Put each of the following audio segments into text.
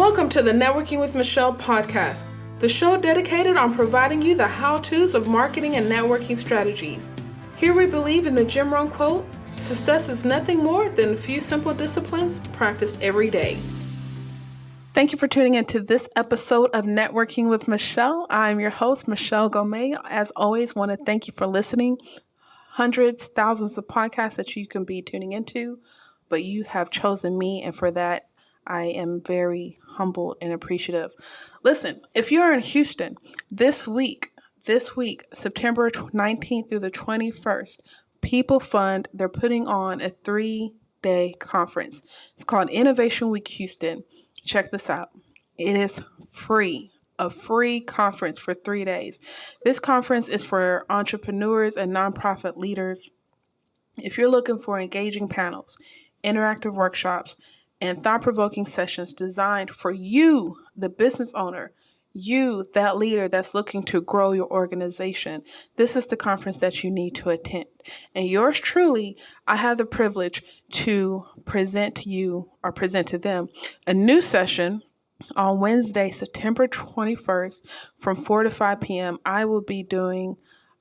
Welcome to the Networking with Michelle podcast, the show dedicated on providing you the how-tos of marketing and networking strategies. Here we believe in the Jim Rohn quote, success is nothing more than a few simple disciplines practiced every day. Thank you for tuning into this episode of Networking with Michelle. I'm your host, Michelle Gomez. As always, want to thank you for listening. Hundreds, thousands of podcasts that you can be tuning into, but you have chosen me, and for that, I am very humbled and appreciative. Listen, if you're in Houston this week, September 19th through the 21st, People Fund, they're putting on a 3-day conference. It's called Innovation Week Houston. Check this out. It is free, a free conference for 3 days. This conference is for entrepreneurs and nonprofit leaders. If you're looking for engaging panels, interactive workshops, and thought-provoking sessions designed for you, the business owner, you, that leader that's looking to grow your organization, this is the conference that you need to attend. And yours truly, I have the privilege to present to you or present to them a new session on Wednesday, September 21st from 4 to 5 p.m. I will be doing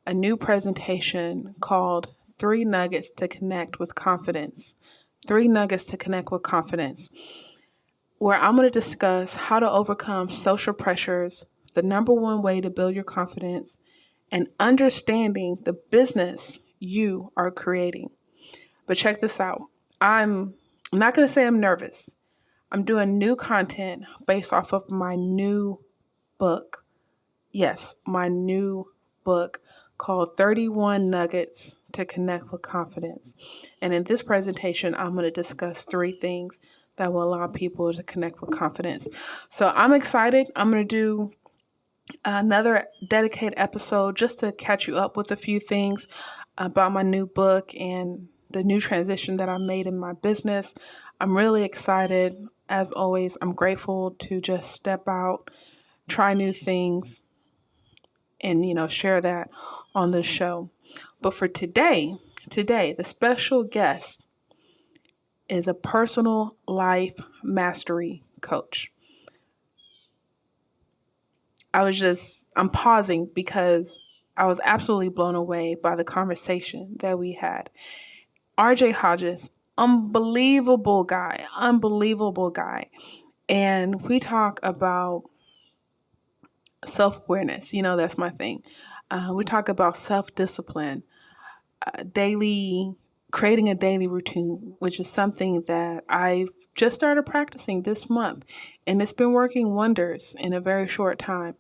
a new presentation called 3 Nuggets to Connect with Confidence. 3 Nuggets to Connect with Confidence, where I'm going to discuss how to overcome social pressures, the number one way to build your confidence, and understanding the business you are creating. But check this out. I'm not going to say I'm nervous. I'm doing new content based off of my new book. Yes, my new book called 31 Nuggets to Connect with Confidence. And in this presentation, I'm going to discuss 3 things that will allow people to connect with confidence. So I'm excited. I'm going to do another dedicated episode just to catch you up with a few things about my new book and the new transition that I made in my business. I'm really excited. As always, I'm grateful to just step out, try new things, and, share that on the show. But for today, the special guest is a personal life mastery coach. I'm pausing because I was absolutely blown away by the conversation that we had. RJ Hodges, unbelievable guy. And we talk about self-awareness. That's my thing. We talk about self-discipline, creating a daily routine, which is something that I've just started practicing this month, and it's been working wonders in a very short time.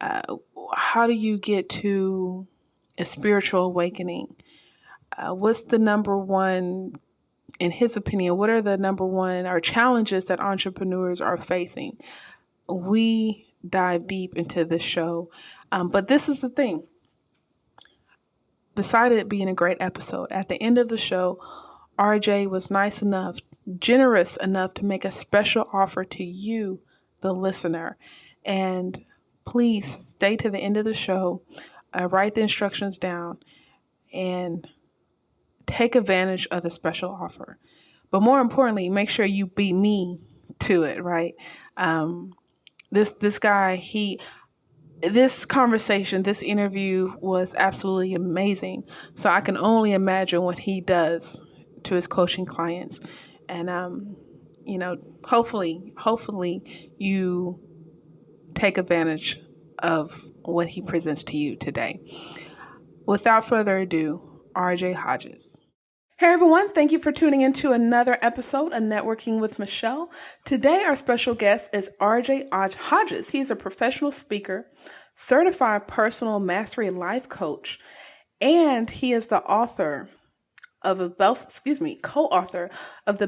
How do you get to a spiritual awakening? What's the number one, in his opinion, what are the number one or challenges that entrepreneurs are facing? We dive deep into this show. But this is the thing. Besides it being a great episode, at the end of the show, RJ was generous enough to make a special offer to you, the listener. And please stay to the end of the show, write the instructions down, and take advantage of the special offer. But more importantly, make sure you beat me to it, right? This guy, this conversation, this interview was absolutely amazing. So I can only imagine what he does to his coaching clients. And, hopefully you take advantage of what he presents to you today. Without further ado, RJ Hodges. Hey everyone, thank you for tuning into another episode of Networking with Michelle. Today our special guest is RJ Hodges. He's a professional speaker, certified personal mastery life coach, and he is the co-author of the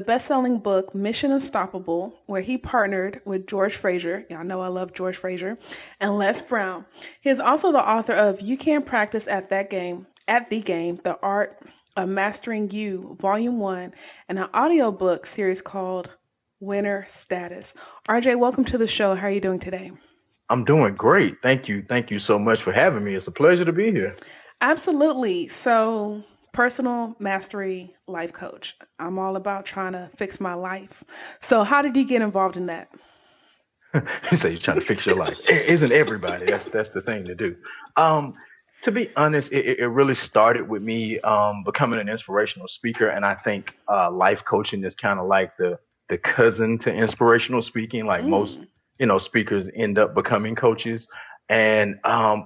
best-selling book Mission Unstoppable, where he partnered with George Fraser. Y'all know I love George Fraser, and Les Brown. He is also the author of You Can Practice at the Game, The Art of Mastering You, Volume 1, and an audiobook series called Winner Status. RJ, welcome to the show. How are you doing today? I'm doing great. Thank you. Thank you so much for having me. It's a pleasure to be here. Absolutely. So, personal mastery life coach. I'm all about trying to fix my life. So how did you get involved in that? You say you're trying to fix your life. It isn't everybody. That's the thing to do. Um, to be honest, it really started with me becoming an inspirational speaker, and I think life coaching is kind of like the cousin to inspirational speaking. Like most, Mm. speakers end up becoming coaches, and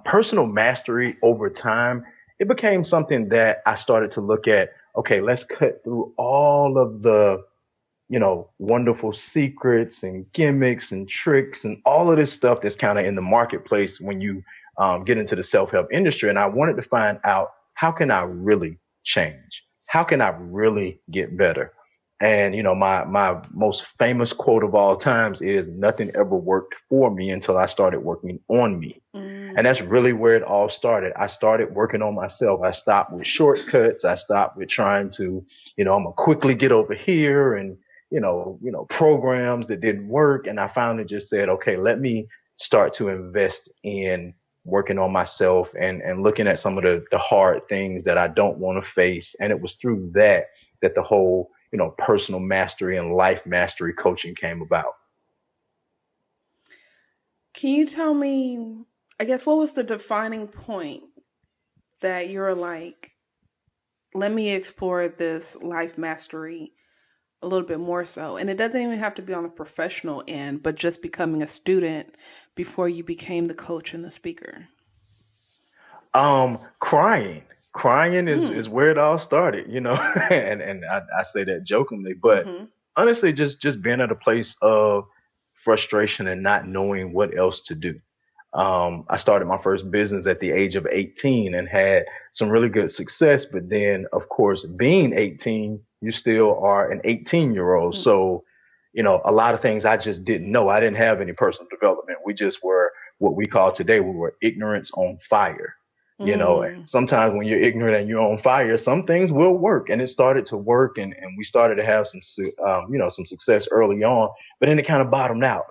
personal mastery over time, it became something that I started to look at. Okay, let's cut through all of the wonderful secrets and gimmicks and tricks and all of this stuff that's kind of in the marketplace when you get into the self-help industry. And I wanted to find out, how can I really change? How can I really get better? And my most famous quote of all times is, nothing ever worked for me until I started working on me. And that's Mm. really where it all started. I started working on myself. I stopped with shortcuts. I stopped with trying to, I'm gonna quickly get over here and, programs that didn't work. And I finally just said, okay, let me start to invest in working on myself and looking at some of the hard things that I don't want to face. And it was through that the whole, personal mastery and life mastery coaching came about. Can you tell me, I guess, what was the defining point that you're like, let me explore this life mastery a little bit more so? And it doesn't even have to be on the professional end, but just becoming a student before you became the coach and the speaker. Crying is Mm. is where it all started, and I say that jokingly, but Mm-hmm. honestly, just being at a place of frustration and not knowing what else to do. I started my first business at the age of 18 and had some really good success. But then, of course, being 18, you still are an 18-year-old. So, a lot of things I just didn't know. I didn't have any personal development. We just were what we call today, we were ignorance on fire. And Mm. sometimes when you're ignorant and you're on fire, some things will work. And it started to work, and we started to have some success early on, but then it kind of bottomed out.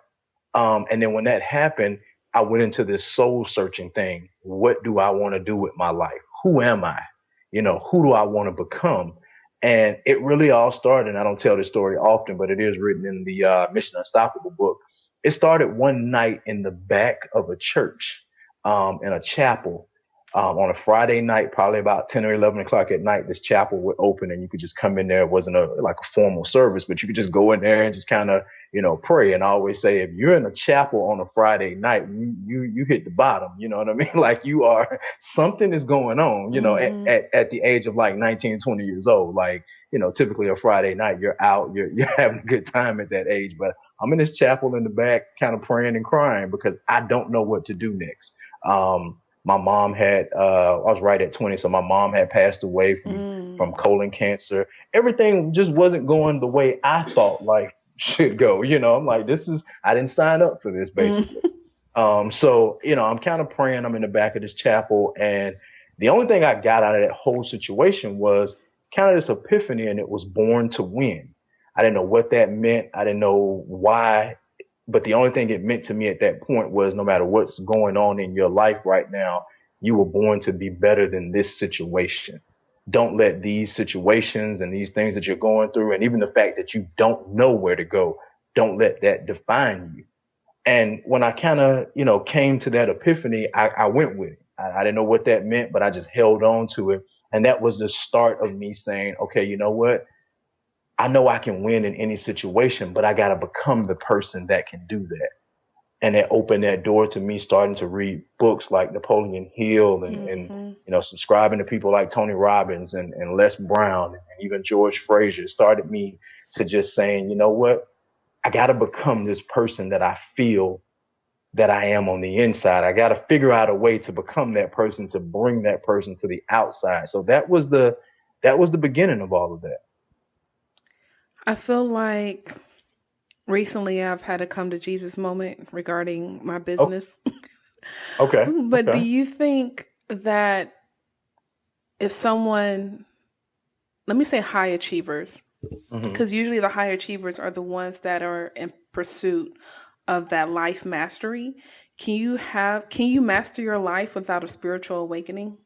And then when that happened, I went into this soul searching thing. What do I want to do with my life? Who am I? Who do I want to become? And it really all started, and I don't tell this story often, but it is written in the Mission Unstoppable book. It started one night in the back of a church, in a chapel. On a Friday night, probably about 10 or 11 o'clock at night, this chapel would open and you could just come in there. It wasn't like a formal service, but you could just go in there and just kind of pray. And I always say, if you're in a chapel on a Friday night, you hit the bottom. You know what I mean? Like, you are, something is going on, Mm-hmm. at the age of like 19, 20 years old. Like, typically a Friday night, you're out, you're having a good time at that age. But I'm in this chapel in the back, kind of praying and crying because I don't know what to do next. My mom had, I was right at 20. So my mom had passed away from Mm. colon cancer. Everything just wasn't going the way I thought life should go. I'm like, I didn't sign up for this, basically. Mm. So, I'm kind of praying. I'm in the back of this chapel. And the only thing I got out of that whole situation was kind of this epiphany, and it was born to win. I didn't know what that meant. I didn't know why. But the only thing it meant to me at that point was, no matter what's going on in your life right now, you were born to be better than this situation. Don't let these situations and these things that you're going through, and even the fact that you don't know where to go, don't let that define you. And when I kind of, came to that epiphany, I went with it. I didn't know what that meant, but I just held on to it. And that was the start of me saying, okay, you know what? I know I can win in any situation, but I got to become the person that can do that. And it opened that door to me starting to read books like Napoleon Hill and Mm-hmm. subscribing to people like Tony Robbins and Les Brown and even George Frazier. It started me to just saying, you know what? I got to become this person that I feel that I am on the inside. I got to figure out a way to become that person, to bring that person to the outside. So that was the beginning of all of that. I feel like recently I've had a come to Jesus moment regarding my Oh, business. okay. But do Okay. you think that if someone, let me say high achievers, hmm because usually the high achievers are the ones that are in pursuit of that life mastery. Can you master your life without a spiritual awakening?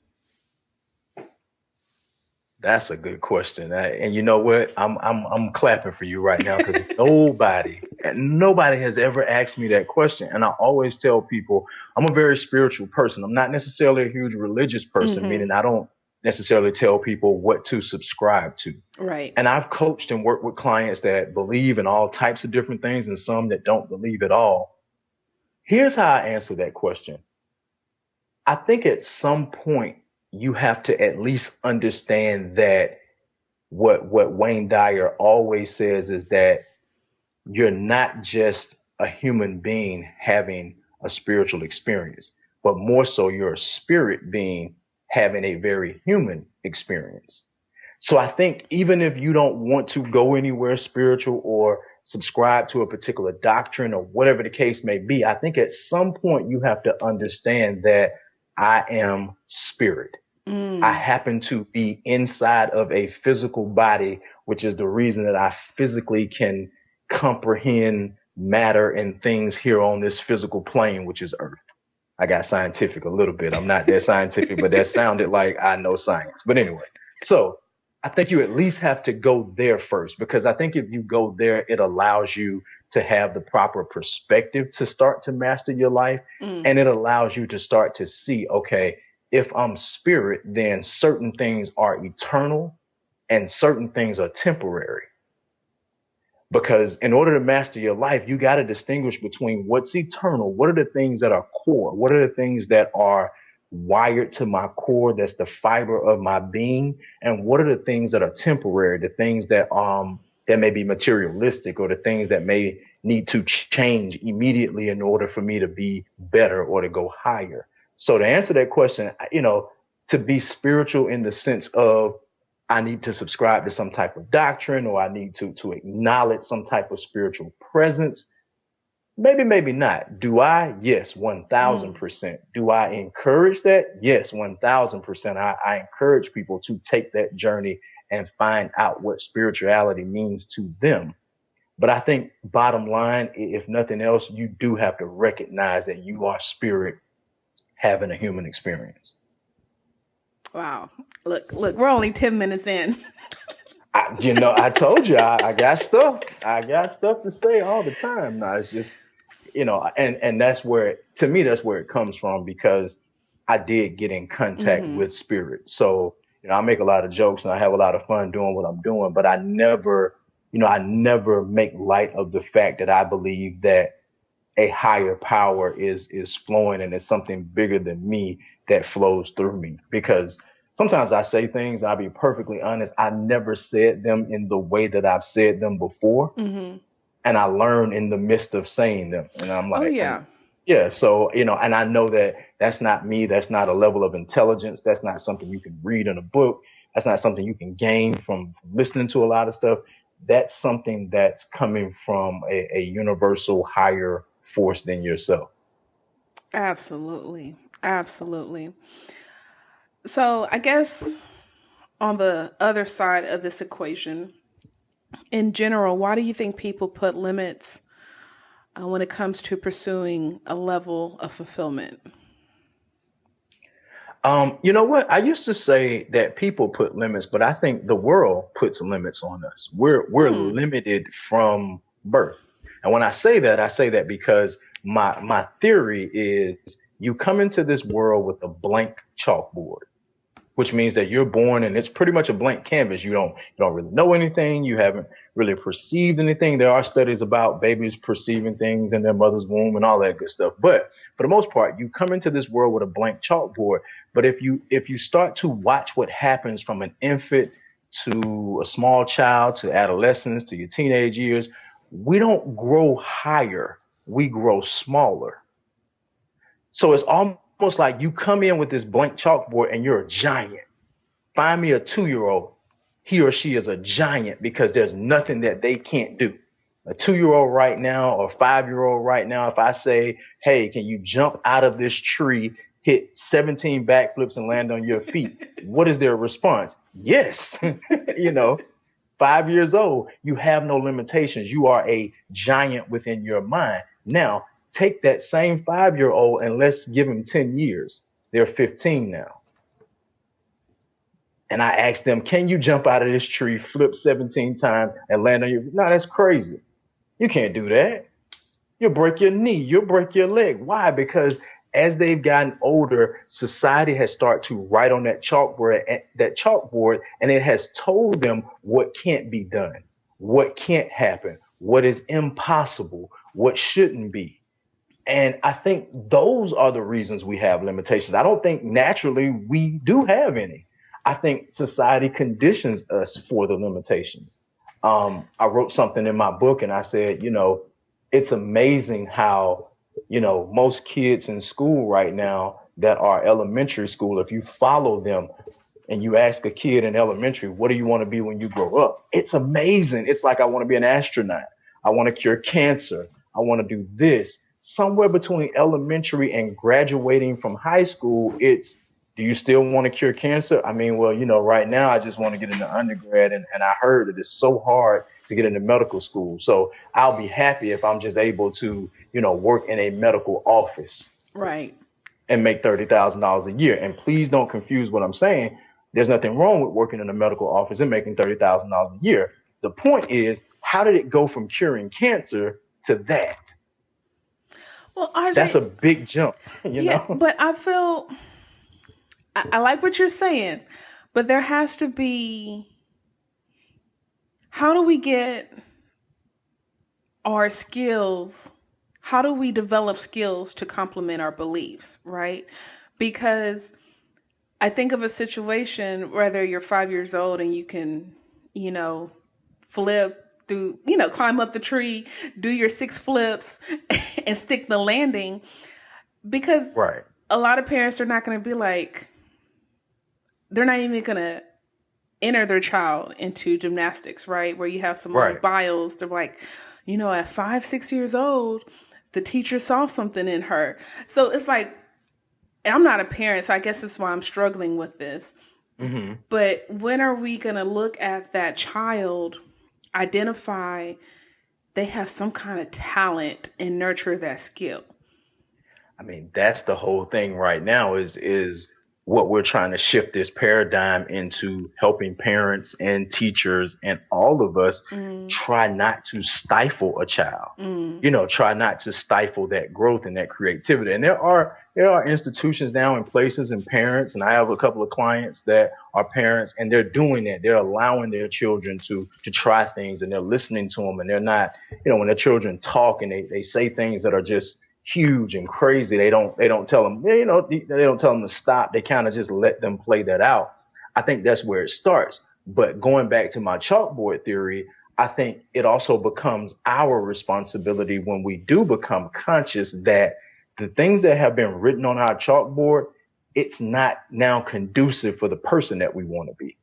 That's a good question. And you know what? I'm clapping for you right now because nobody And nobody has ever asked me that question. And I always tell people I'm a very spiritual person. I'm not necessarily a huge religious person, meaning I don't necessarily tell people what to subscribe to. Right. And I've coached and worked with clients that believe in all types of different things and some that don't believe at all. Here's how I answer that question. I think at some point you have to at least understand that what Wayne Dyer always says is that you're not just a human being having a spiritual experience, but more so you're a spirit being having a very human experience. So I think even if you don't want to go anywhere spiritual or subscribe to a particular doctrine or whatever the case may be, I think at some point you have to understand that I am spirit. I happen to be inside of a physical body, which is the reason that I physically can comprehend matter and things here on this physical plane, which is Earth. I got scientific a little bit. I'm not that scientific, but that sounded like I know science. But anyway, so I think you at least have to go there first, because I think if you go there, it allows you to have the proper perspective to start to master your life. And it allows you to start to see, okay, if I'm spirit, then certain things are eternal and certain things are temporary. Because in order to master your life, you got to distinguish between what's eternal. What are the things that are core? What are the things that are wired to my core? That's the fiber of my being. And what are the things that are temporary? The things that may be materialistic, or the things that may need to change immediately in order for me to be better or to go higher. So to answer that question, to be spiritual in the sense of I need to subscribe to some type of doctrine, or I need to acknowledge some type of spiritual presence. Maybe, maybe not. Do I? Yes, 1000%. Do I encourage that? Yes, 1000%. I encourage people to take that journey and find out what spirituality means to them. But I think bottom line, if nothing else, you do have to recognize that you are spirit having a human experience. Wow. Look, we're only 10 minutes in. I told you, I got stuff. I got stuff to say all the time. Now it's just, and that's where, to me, that's where it comes from, because I did get in contact with spirit. So, I make a lot of jokes and I have a lot of fun doing what I'm doing, but I never make light of the fact that I believe that a higher power is flowing, and it's something bigger than me that flows through me. Because sometimes I say things, I'll be perfectly honest, I never said them in the way that I've said them before. And I learn in the midst of saying them. And I'm like, so, and I know that that's not me. That's not a level of intelligence. That's not something you can read in a book. That's not something you can gain from listening to a lot of stuff. That's something that's coming from a universal higher force than yourself. Absolutely. Absolutely. So I guess on the other side of this equation, in general, why do you think people put limits when it comes to pursuing a level of fulfillment? You know what? I used to say that people put limits, but I think the world puts limits on us. We're limited from birth. And when I say that because my theory is you come into this world with a blank chalkboard, which means that you're born and it's pretty much a blank canvas. You don't really know anything. You haven't really perceived anything. There are studies about babies perceiving things in their mother's womb and all that good stuff. But for the most part, you come into this world with a blank chalkboard. But if you start to watch what happens from an infant to a small child to adolescence to your teenage years, we don't grow higher. We grow smaller. So it's almost like you come in with this blank chalkboard and you're a giant. Find me a 2-year-old. He or she is a giant because there's nothing that they can't do. A 2-year-old right now or 5-year-old right now, if I say, hey, can you jump out of this tree, hit 17 backflips and land on your feet? What is their response? Yes. 5 years old, you have no limitations. You are a giant within your mind. Now, take that same 5-year-old and let's give them 10 years. They're 15 now. And I asked them, can you jump out of this tree, flip 17 times and land on your feet? No, that's crazy. You can't do that. You'll break your knee. You'll break your leg. Why? Because as they've gotten older, society has started to write on that chalkboard, and it has told them what can't be done, what can't happen, what is impossible, what shouldn't be. And I think those are the reasons we have limitations. I don't think naturally we do have any. I think society conditions us for the limitations. I wrote something in my book and I said, it's amazing how, most kids in school right now that are elementary school, if you follow them and you ask a kid in elementary, what do you want to be when you grow up? It's amazing. It's like, I want to be an astronaut. I want to cure cancer. I want to do this. Somewhere between elementary and graduating from high school, it's, do you still want to cure cancer? I mean, well, right now I just want to get into undergrad, and I heard that it's so hard to get into medical school. So I'll be happy if I'm just able to, work in a medical office. Right. And make $30,000 a year. And please don't confuse what I'm saying. There's nothing wrong with working in a medical office and making $30,000 a year. The point is, how did it go from curing cancer to that? Well, RJ, that's a big jump, But I feel I like what you're saying, but there has to be, how do we get our skills? How do we develop skills to complement our beliefs, right? Because I think of a situation whether you're 5 years old and you can, flip through, climb up the tree, do your 6 flips and stick the landing. Because right. A lot of parents are not going to be like, they're not even going to enter their child into gymnastics, right? Where you have some like bios. They're like, at 5, 6 years old, the teacher saw something in her. So it's like, and I'm not a parent, so I guess that's why I'm struggling with this. Mm-hmm. But when are we going to look at that child, identify they have some kind of talent and nurture that skill? I mean, that's the whole thing right now is what we're trying to shift this paradigm into, helping parents and teachers and all of us try not to stifle a child, try not to stifle that growth and that creativity. And there are institutions now in places and parents, and I have a couple of clients that are parents, and they're doing that. They're allowing their children to try things, and they're listening to them, and they're not, when their children talk and they say things that are just huge and crazy, they don't tell them, they don't tell them to stop. They kind of just let them play that out. I think that's where it starts. But going back to my chalkboard theory, I think it also becomes our responsibility when we do become conscious that the things that have been written on our chalkboard, it's not now conducive for the person that we want to be.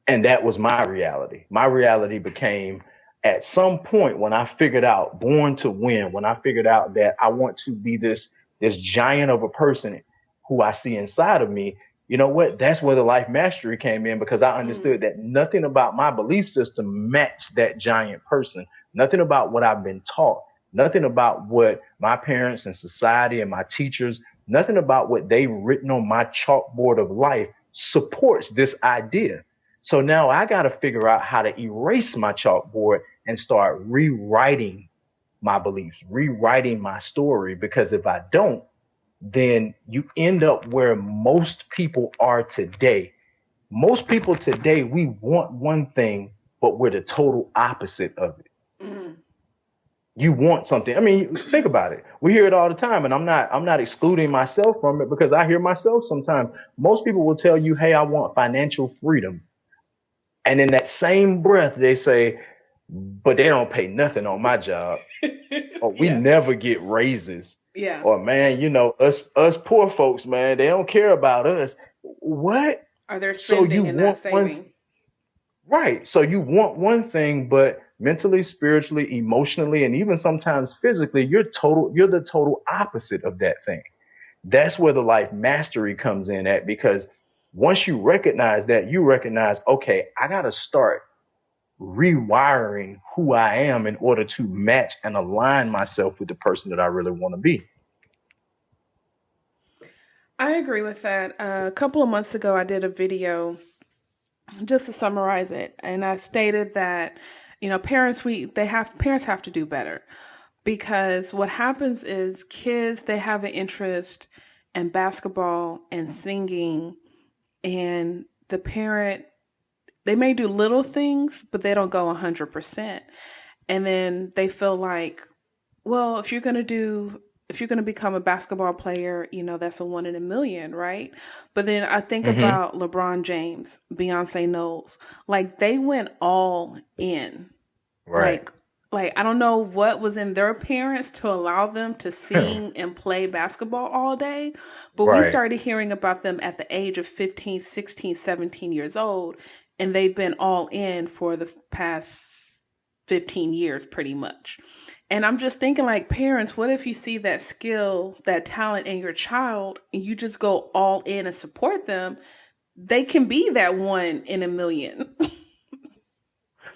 And that was my reality. My reality became, at some point when I figured out Born to Win, when I figured out that I want to be this giant of a person who I see inside of me, you know what? That's where the life mastery came in, because I understood that nothing about my belief system matched that giant person. Nothing about what I've been taught, nothing about what my parents and society and my teachers, nothing about what they've written on my chalkboard of life supports this idea. So now I got to figure out how to erase my chalkboard and start rewriting my beliefs, rewriting my story. Because if I don't, then you end up where most people are today. Most people today, we want one thing, but we're the total opposite of it. Mm-hmm. You want something. I mean, think about it. We hear it all the time, and I'm not excluding myself from it, because I hear myself sometimes. Most people will tell you, hey, I want financial freedom. And in that same breath, they say, but they don't pay nothing on my job. Or we never get raises. Yeah. Or, man, us poor folks, man, they don't care about us. What? Are they spending and not saving? Right. So you want one thing, but mentally, spiritually, emotionally, and even sometimes physically, you're the total opposite of that thing. That's where the life mastery comes in at, because once you recognize that, you recognize, okay, I got to start rewiring who I am in order to match and align myself with the person that I really want to be. I agree with that. A couple of months ago, I did a video just to summarize it. And I stated that parents have to do better, because what happens is kids, they have an interest in basketball and singing, and the parent, they may do little things, but they don't go 100%. And then they feel like, well, if you're going to become a basketball player, that's a one in a million, right? But then I think Hmm. about LeBron James, Beyonce Knowles, like they went all in. Right. Like I don't know what was in their parents to allow them to sing and play basketball all day, but we Right. started hearing about them at the age of 15, 16, 17 years old, and they've been all in for the past 15 years pretty much. And I'm just thinking, like, parents, what if you see that skill, that talent in your child, and you just go all in and support them? They can be that one in a million.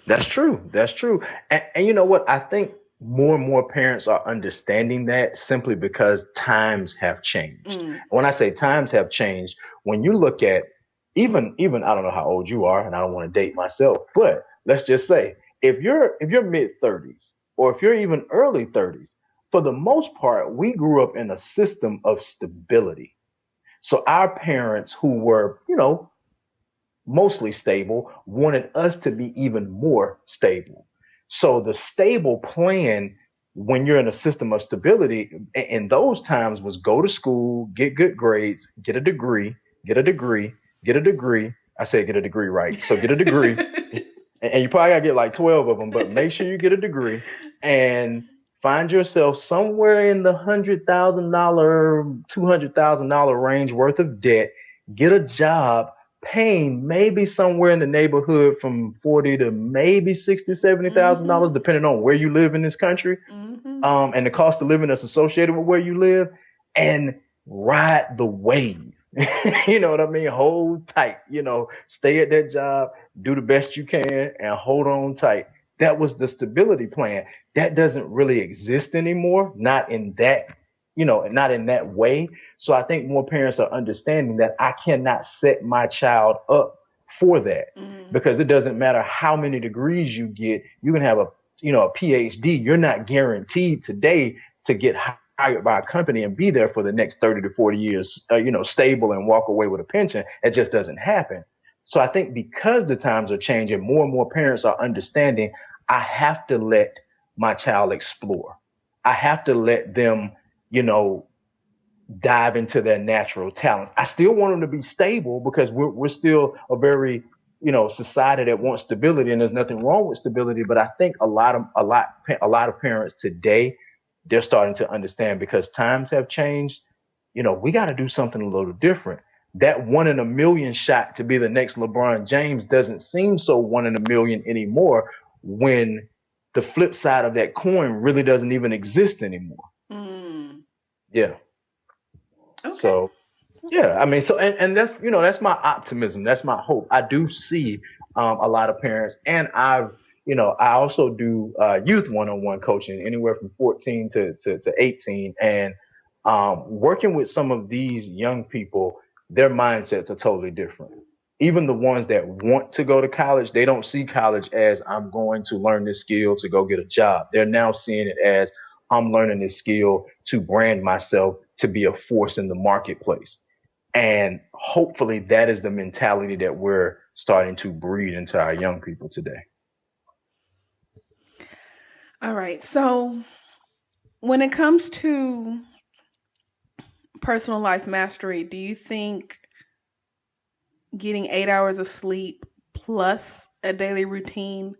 That's true. That's true. And you know what? I think more and more parents are understanding that simply because times have changed. Mm. When I say times have changed, when you look at even I don't know how old you are, and I don't want to date myself, but let's just say if you're mid 30s or if you're even early 30s, for the most part, we grew up in a system of stability. So our parents who were, mostly stable, wanted us to be even more stable. So the stable plan when you're in a system of stability in those times was go to school, get good grades, get a degree, get a degree, get a degree. I said get a degree right. So get a degree. And you probably gotta get like 12 of them, but make sure you get a degree and find yourself somewhere in the $100,000, $200,000 range worth of debt, get a job paying maybe somewhere in the neighborhood from 40 to maybe 60, Mm-hmm. $70,000, depending on where you live in this country, Mm-hmm. and the cost of living that's associated with where you live, and ride the wave. You know what I mean? Hold tight, stay at that job, do the best you can, and hold on tight. That was the stability plan. That doesn't really exist anymore, not in that way. So I think more parents are understanding that I cannot set my child up for that Mm. because it doesn't matter how many degrees you get. You can have a PhD. You're not guaranteed today to get hired by a company and be there for the next 30 to 40 years, stable and walk away with a pension. It just doesn't happen. So I think because the times are changing, more and more parents are understanding I have to let my child explore. I have to let them, you know, dive into their natural talents. I still want them to be stable because we're still a very, society that wants stability, and there's nothing wrong with stability. But I think a lot of parents today, they're starting to understand because times have changed. We got to do something a little different. That one in a million shot to be the next LeBron James doesn't seem so one in a million anymore when the flip side of that coin really doesn't even exist anymore. Mm. Yeah. Okay. So yeah, I mean, so and that's my optimism. That's my hope. I do see a lot of parents, and I also do youth one-on-one coaching, anywhere from 14 to 18, and working with some of these young people, their mindsets are totally different. Even the ones that want to go to college, they don't see college as I'm going to learn this skill to go get a job. They're now seeing it as I'm learning this skill to brand myself to be a force in the marketplace. And hopefully that is the mentality that we're starting to breed into our young people today. All right. So when it comes to personal life mastery, do you think getting 8 hours of sleep plus a daily routine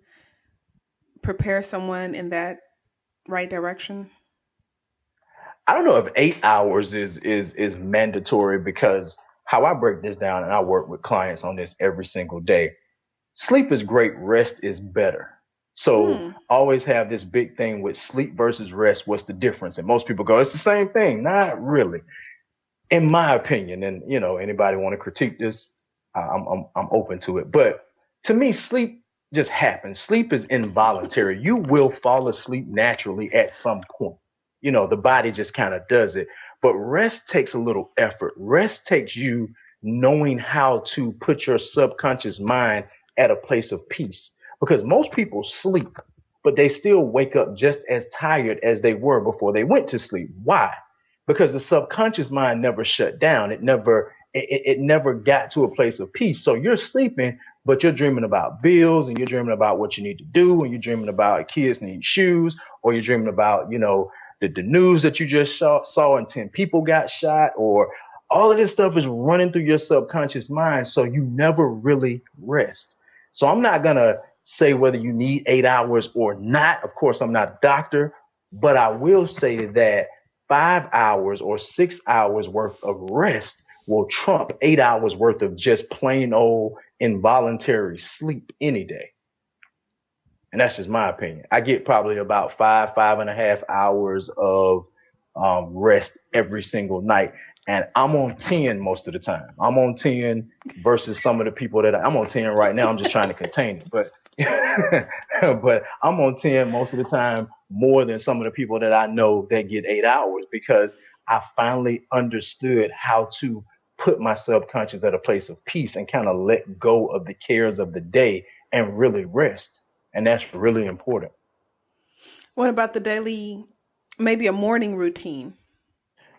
prepare someone in that right direction? I don't know if 8 hours is mandatory because how I break this down, and I work with clients on this every single day. Sleep is great, rest is better. So Hmm. I always have this big thing with sleep versus rest. What's the difference? And most people go, it's the same thing. Not really, in my opinion. And anybody want to critique this, I'm open to it. But to me, sleep just happens. Sleep is involuntary. You will fall asleep naturally at some point. The body just kind of does it. But rest takes a little effort. Rest takes you knowing how to put your subconscious mind at a place of peace. because most people sleep, but they still wake up just as tired as they were before they went to sleep. Why? Because the subconscious mind never shut down. It never got to a place of peace. So you're sleeping, but you're dreaming about bills, and you're dreaming about what you need to do, and you're dreaming about kids need shoes, or you're dreaming about, the news that you just saw and 10 people got shot, or all of this stuff is running through your subconscious mind. So you never really rest. So I'm not going to say whether you need 8 hours or not. Of course, I'm not a doctor, but I will say that 5 hours or 6 hours worth of rest will trump 8 hours worth of just plain old involuntary sleep any day. And that's just my opinion. I get probably about 5.5 hours of rest every single night. And I'm on 10 most of the time. I'm on 10 versus some of the people I'm on 10 right now. I'm just trying to contain it. But but I'm on 10 most of the time, more than some of the people that I know that get 8 hours, because I finally understood how to put my subconscious at a place of peace and kind of let go of the cares of the day and really rest. And that's really important. What about the daily, maybe a morning routine?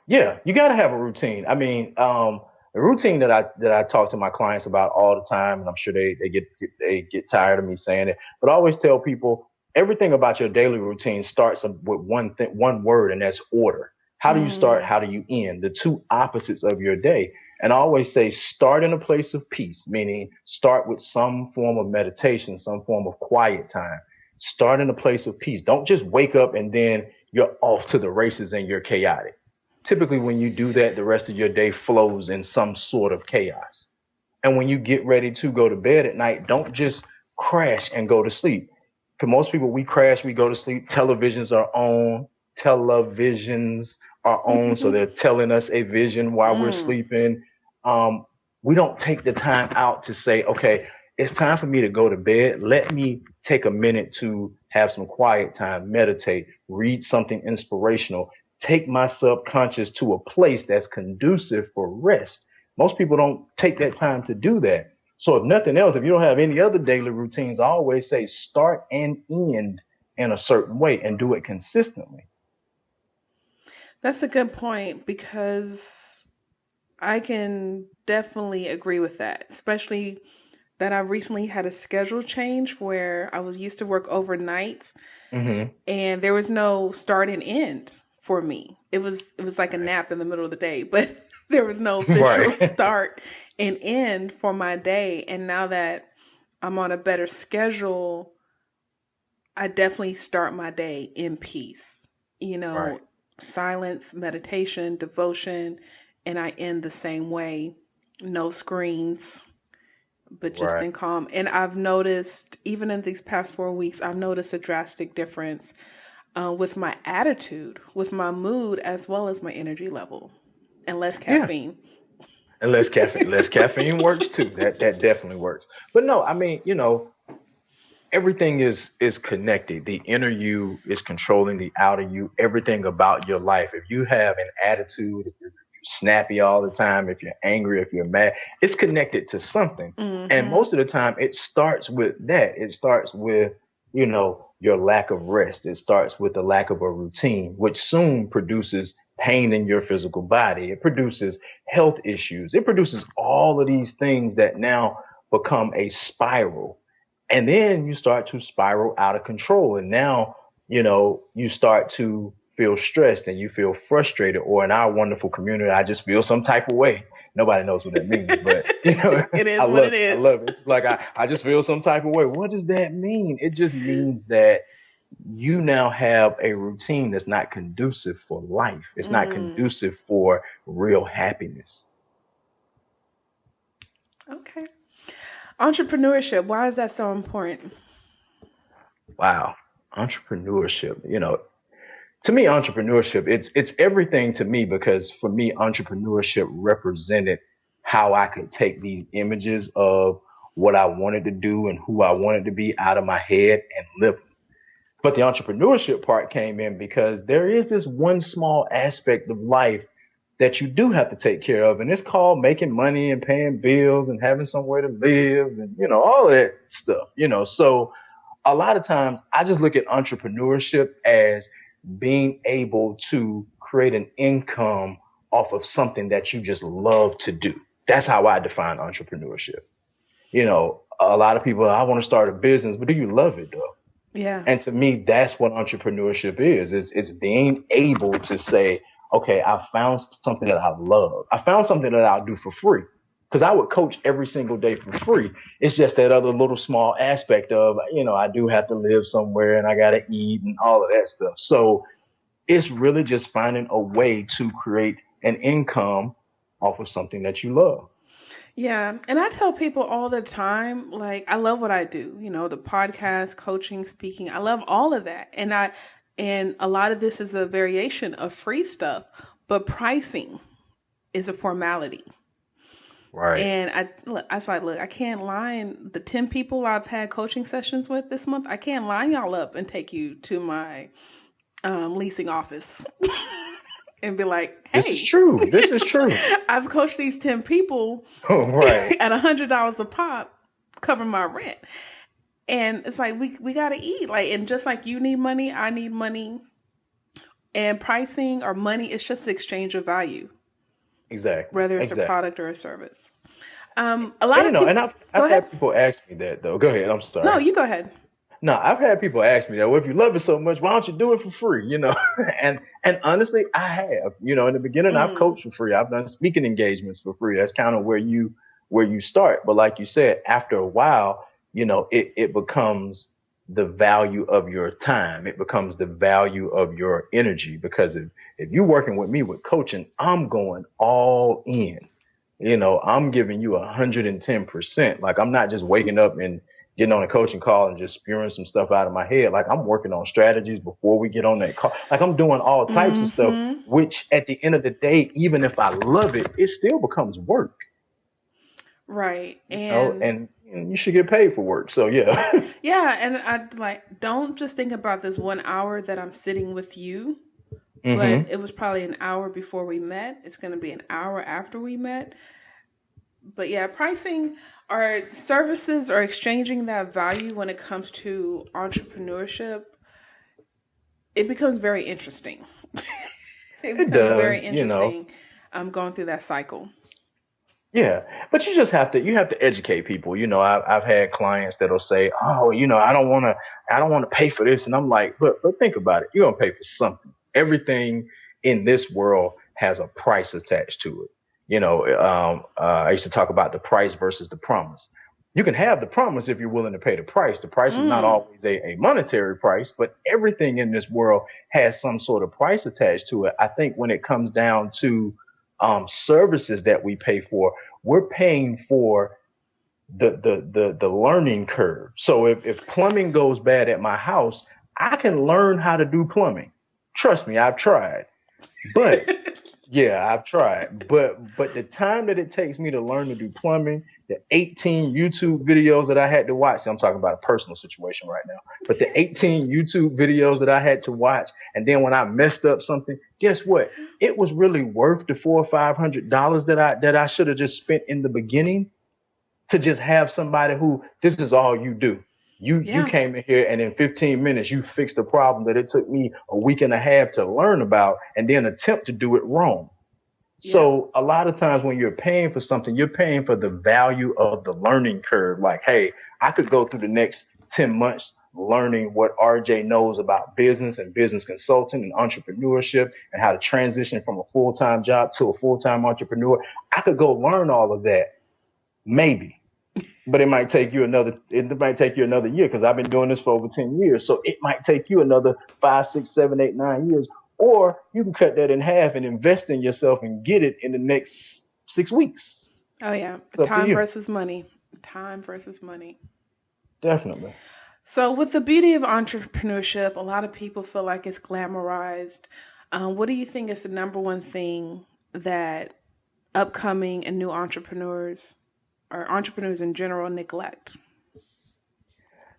Yeah, you got to have a routine. I mean, the routine that I talk to my clients about all the time, and I'm sure they get tired of me saying it, but I always tell people everything about your daily routine starts with one word, and that's order. How do you start? How do you end? The two opposites of your day. And I always say start in a place of peace, meaning start with some form of meditation, some form of quiet time. Start in a place of peace. Don't just wake up and then you're off to the races and you're chaotic. Typically, when you do that, the rest of your day flows in some sort of chaos. And when you get ready to go to bed at night, don't just crash and go to sleep. For most people, we crash, we go to sleep. Televisions are on, so they're telling us a vision while we're sleeping. Um, we don't take the time out to say, okay, it's time for me to go to bed. Let me take a minute to have some quiet time, meditate, read something inspirational, take my subconscious to a place that's conducive for rest. Most people don't take that time to do that. So if nothing else, if you don't have any other daily routines, I always say start and end in a certain way and do it consistently. That's a good point, because I can definitely agree with that, especially that I recently had a schedule change where I was used to work overnight Hmm. and there was no start and end for me. It was like a nap in the middle of the day, but there was no official Right. start and end for my day. And now that I'm on a better schedule, I definitely start my day in peace. You Right. know, silence, meditation, devotion, and I end the same way. No screens, but just Right. in calm. And I've noticed, even in these past 4 weeks, I've noticed a drastic difference with my attitude, with my mood, as well as my energy level, and less Yeah. caffeine. And less caffeine. Less caffeine works too. That definitely works. But no, I mean, everything is connected. The inner you is controlling the outer you. Everything about your life. If you have an attitude, if you're snappy all the time, if you're angry, if you're mad, it's connected to something. And Mm-hmm. most of the time, it starts with that. It starts with your lack of rest. It starts with the lack of a routine, which soon produces pain in your physical body. It produces health issues. It produces all of these things that now become a spiral, and then you start to spiral out of control. And now, you start to feel stressed and you feel frustrated, or in our wonderful community, I just feel some type of way. Nobody knows what that means, but It I is what love it it. I is. love it. It's just like I just feel some type of way. What does that mean? It just means that you now have a routine that's not conducive for life. It's not Mm, conducive for real happiness. okay. Entrepreneurship, why is that so important? Wow. Entrepreneurship, to me, entrepreneurship, it's everything to me, because for me, entrepreneurship represented how I could take these images of what I wanted to do and who I wanted to be out of my head and live them. But the entrepreneurship part came in because there is this one small aspect of life that you do have to take care of, and it's called making money and paying bills and having somewhere to live, and all of that stuff. So a lot of times I just look at entrepreneurship as being able to create an income off of something that you just love to do. That's how I define entrepreneurship. A lot of people, I want to start a business, but do you love it though? Yeah. And to me, that's what entrepreneurship is. It's being able to say, okay, I found something that I love. I found something that I'll do for free. Because I would coach every single day for free. It's just that other little small aspect of, I do have to live somewhere and I got to eat and all of that stuff. So it's really just finding a way to create an income off of something that you love. Yeah. And I tell people all the time, like, I love what I do, the podcast, coaching, speaking. I love all of that. And a lot of this is a variation of free stuff, but pricing is a formality. Right. And I was like, look, I can't line the 10 people I've had coaching sessions with this month. I can't line y'all up and take you to my leasing office and be like, hey, this is true. This is true. I've coached these 10 people right. at $100 a pop, cover my rent. And it's like, we got to eat. Like, and just like you need money, I need money. And pricing or money, it's just the exchange of value. Exactly. Whether it's a product or a service. A lot of people, and I've had people ask me that though. Go ahead. I'm sorry. No, you go ahead. No, I've had people ask me that. Well, if you love it so much, why don't you do it for free? And honestly, I have. In the beginning, I've coached for free. I've done speaking engagements for free. That's kind of where you start. But like you said, after a while, it becomes the value of your time. It becomes the value of your energy, because if you're working with me with coaching, I'm going all in. I'm giving you 110%. Like, I'm not just waking up and getting on a coaching call and just spewing some stuff out of my head. Like, I'm working on strategies before we get on that call. Like, I'm doing all types of stuff, which at the end of the day, even if I love it, it still becomes work. Right. And you should get paid for work. So yeah. Yeah. And I don't just think about this 1 hour that I'm sitting with you, but it was probably an hour before we met. It's going to be an hour after we met. But yeah, pricing our services or exchanging that value when it comes to entrepreneurship, it becomes very interesting. it becomes does, very interesting. Going through that cycle. Yeah, but you have to educate people. I've had clients that'll say, "Oh, I don't want to pay for this," and I'm like, "But think about it. You're gonna pay for something. Everything in this world has a price attached to it." I used to talk about the price versus the promise. You can have the promise if you're willing to pay the price. The price is not always a monetary price, but everything in this world has some sort of price attached to it. I think when it comes down to services that we pay for, we're paying for the learning curve. So if plumbing goes bad at my house, I can learn how to do plumbing. Trust me, I've tried. But yeah, I've tried. But the time that it takes me to learn to do plumbing, the 18 YouTube videos that I had to watch, I'm talking about a personal situation right now, but the 18 YouTube videos that I had to watch, and then when I messed up something, guess what? It was really worth the $400 or $500 that I should have just spent in the beginning, to just have somebody who, this is all you do. You came in here and in 15 minutes, you fixed a problem that it took me a week and a half to learn about and then attempt to do it wrong. Yeah. So a lot of times when you're paying for something, you're paying for the value of the learning curve. Like, hey, I could go through the next 10 months learning what RJ knows about business and business consulting and entrepreneurship and how to transition from a full-time job to a full-time entrepreneur. I could go learn all of that, maybe. But it might take you another year, because I've been doing this for over 10 years. So it might take you another 5, 6, 7, 8, 9 years. Or you can cut that in half and invest in yourself and get it in the next 6 weeks. Oh, yeah. Time versus money. Time versus money. Definitely. So with the beauty of entrepreneurship, a lot of people feel like it's glamorized. What do you think is the number one thing that upcoming and new entrepreneurs or entrepreneurs in general neglect?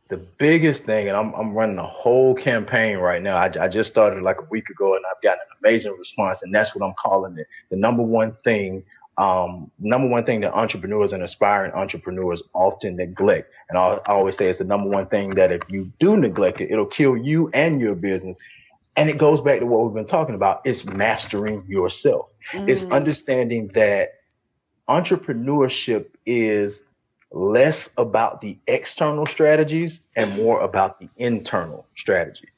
The biggest thing, and I'm running a whole campaign right now. I just started like a week ago, and I've gotten an amazing response, and that's what I'm calling it. The number one thing Number one thing that entrepreneurs and aspiring entrepreneurs often neglect, and I always say it's the number one thing that if you do neglect it, it'll kill you and your business. And it goes back to what we've been talking about. It's mastering yourself. It's understanding that entrepreneurship is less about the external strategies and more about the internal strategies.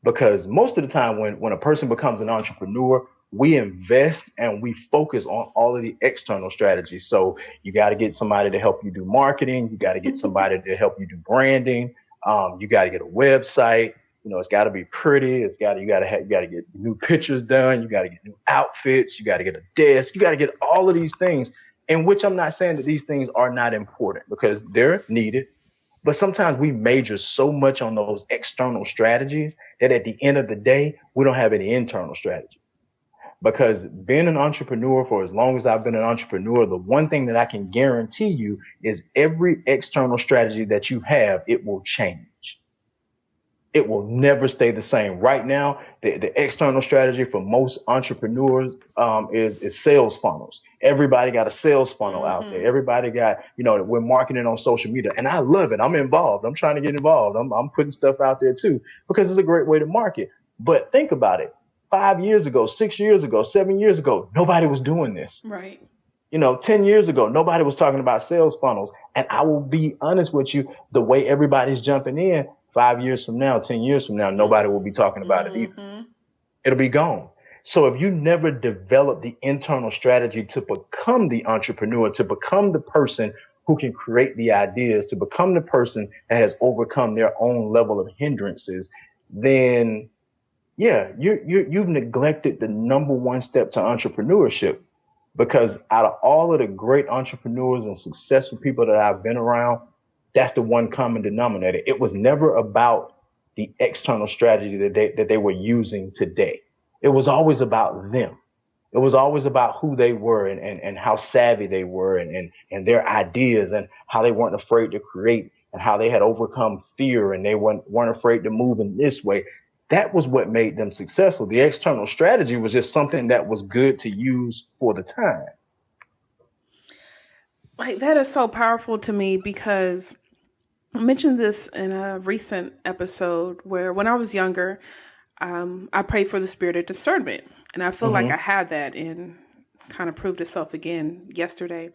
Because most of the time when a person becomes an entrepreneur, we invest and we focus on all of the external strategies. So you got to get somebody to help you do marketing. You got to get somebody to help you do branding. You got to get a website. It's got to be pretty. You got to get new pictures done. You got to get new outfits. You got to get a desk. You got to get all of these things, in which I'm not saying that these things are not important, because they're needed. But sometimes we major so much on those external strategies that at the end of the day, we don't have any internal strategies. Because being an entrepreneur, for as long as I've been an entrepreneur, the one thing that I can guarantee you is every external strategy that you have, it will change. It will never stay the same. Right now, the external strategy for most entrepreneurs is sales funnels. Everybody got a sales funnel out there. Everybody got, we're marketing on social media, and I love it. I'm involved. I'm trying to get involved. I'm putting stuff out there too, because it's a great way to market. But think about it. 5 years ago, 6 years ago, 7 years ago, nobody was doing this. Right. 10 years ago, nobody was talking about sales funnels. And I will be honest with you, the way everybody's jumping in, 5 years from now, 10 years from now, nobody will be talking about it either. It'll be gone. So if you never develop the internal strategy to become the entrepreneur, to become the person who can create the ideas, to become the person that has overcome their own level of hindrances, then you've neglected the number one step to entrepreneurship. Because out of all of the great entrepreneurs and successful people that I've been around, that's the one common denominator. It was never about the external strategy that they were using today. It was always about them. It was always about who they were and how savvy they were and their ideas and how they weren't afraid to create and how they had overcome fear and they weren't afraid to move in this way. That was what made them successful. The external strategy was just something that was good to use for the time. Like, that is so powerful to me, because I mentioned this in a recent episode where when I was younger, I prayed for the spirit of discernment. And I feel like I had that, and kind of proved itself again yesterday.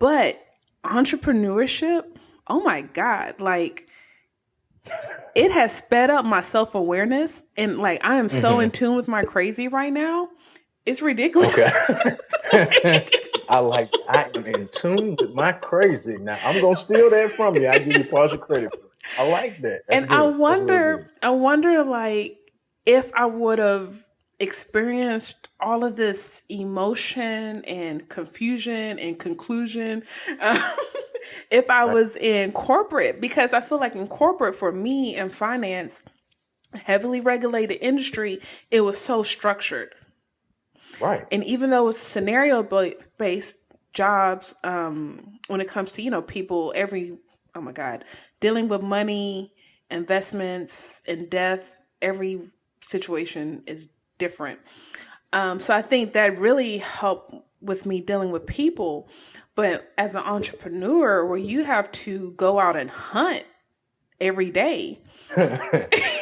But entrepreneurship, oh my God, like, it has sped up my self-awareness, and like, I am so in tune with my crazy right now. It's ridiculous. Okay. I am in tune with my crazy. Now I'm going to steal that from you. I give you partial credit for it. I like that. That's and good. I wonder like, if I would have experienced all of this emotion and confusion and conclusion, if I was in corporate, because I feel like in corporate, for me, in finance, heavily regulated industry, it was so structured. Right. And even though it's scenario-based jobs, when it comes to, people, oh my God, dealing with money, investments, and death, every situation is different. So I think that really helped with me dealing with people. But as an entrepreneur, where you have to go out and hunt every day.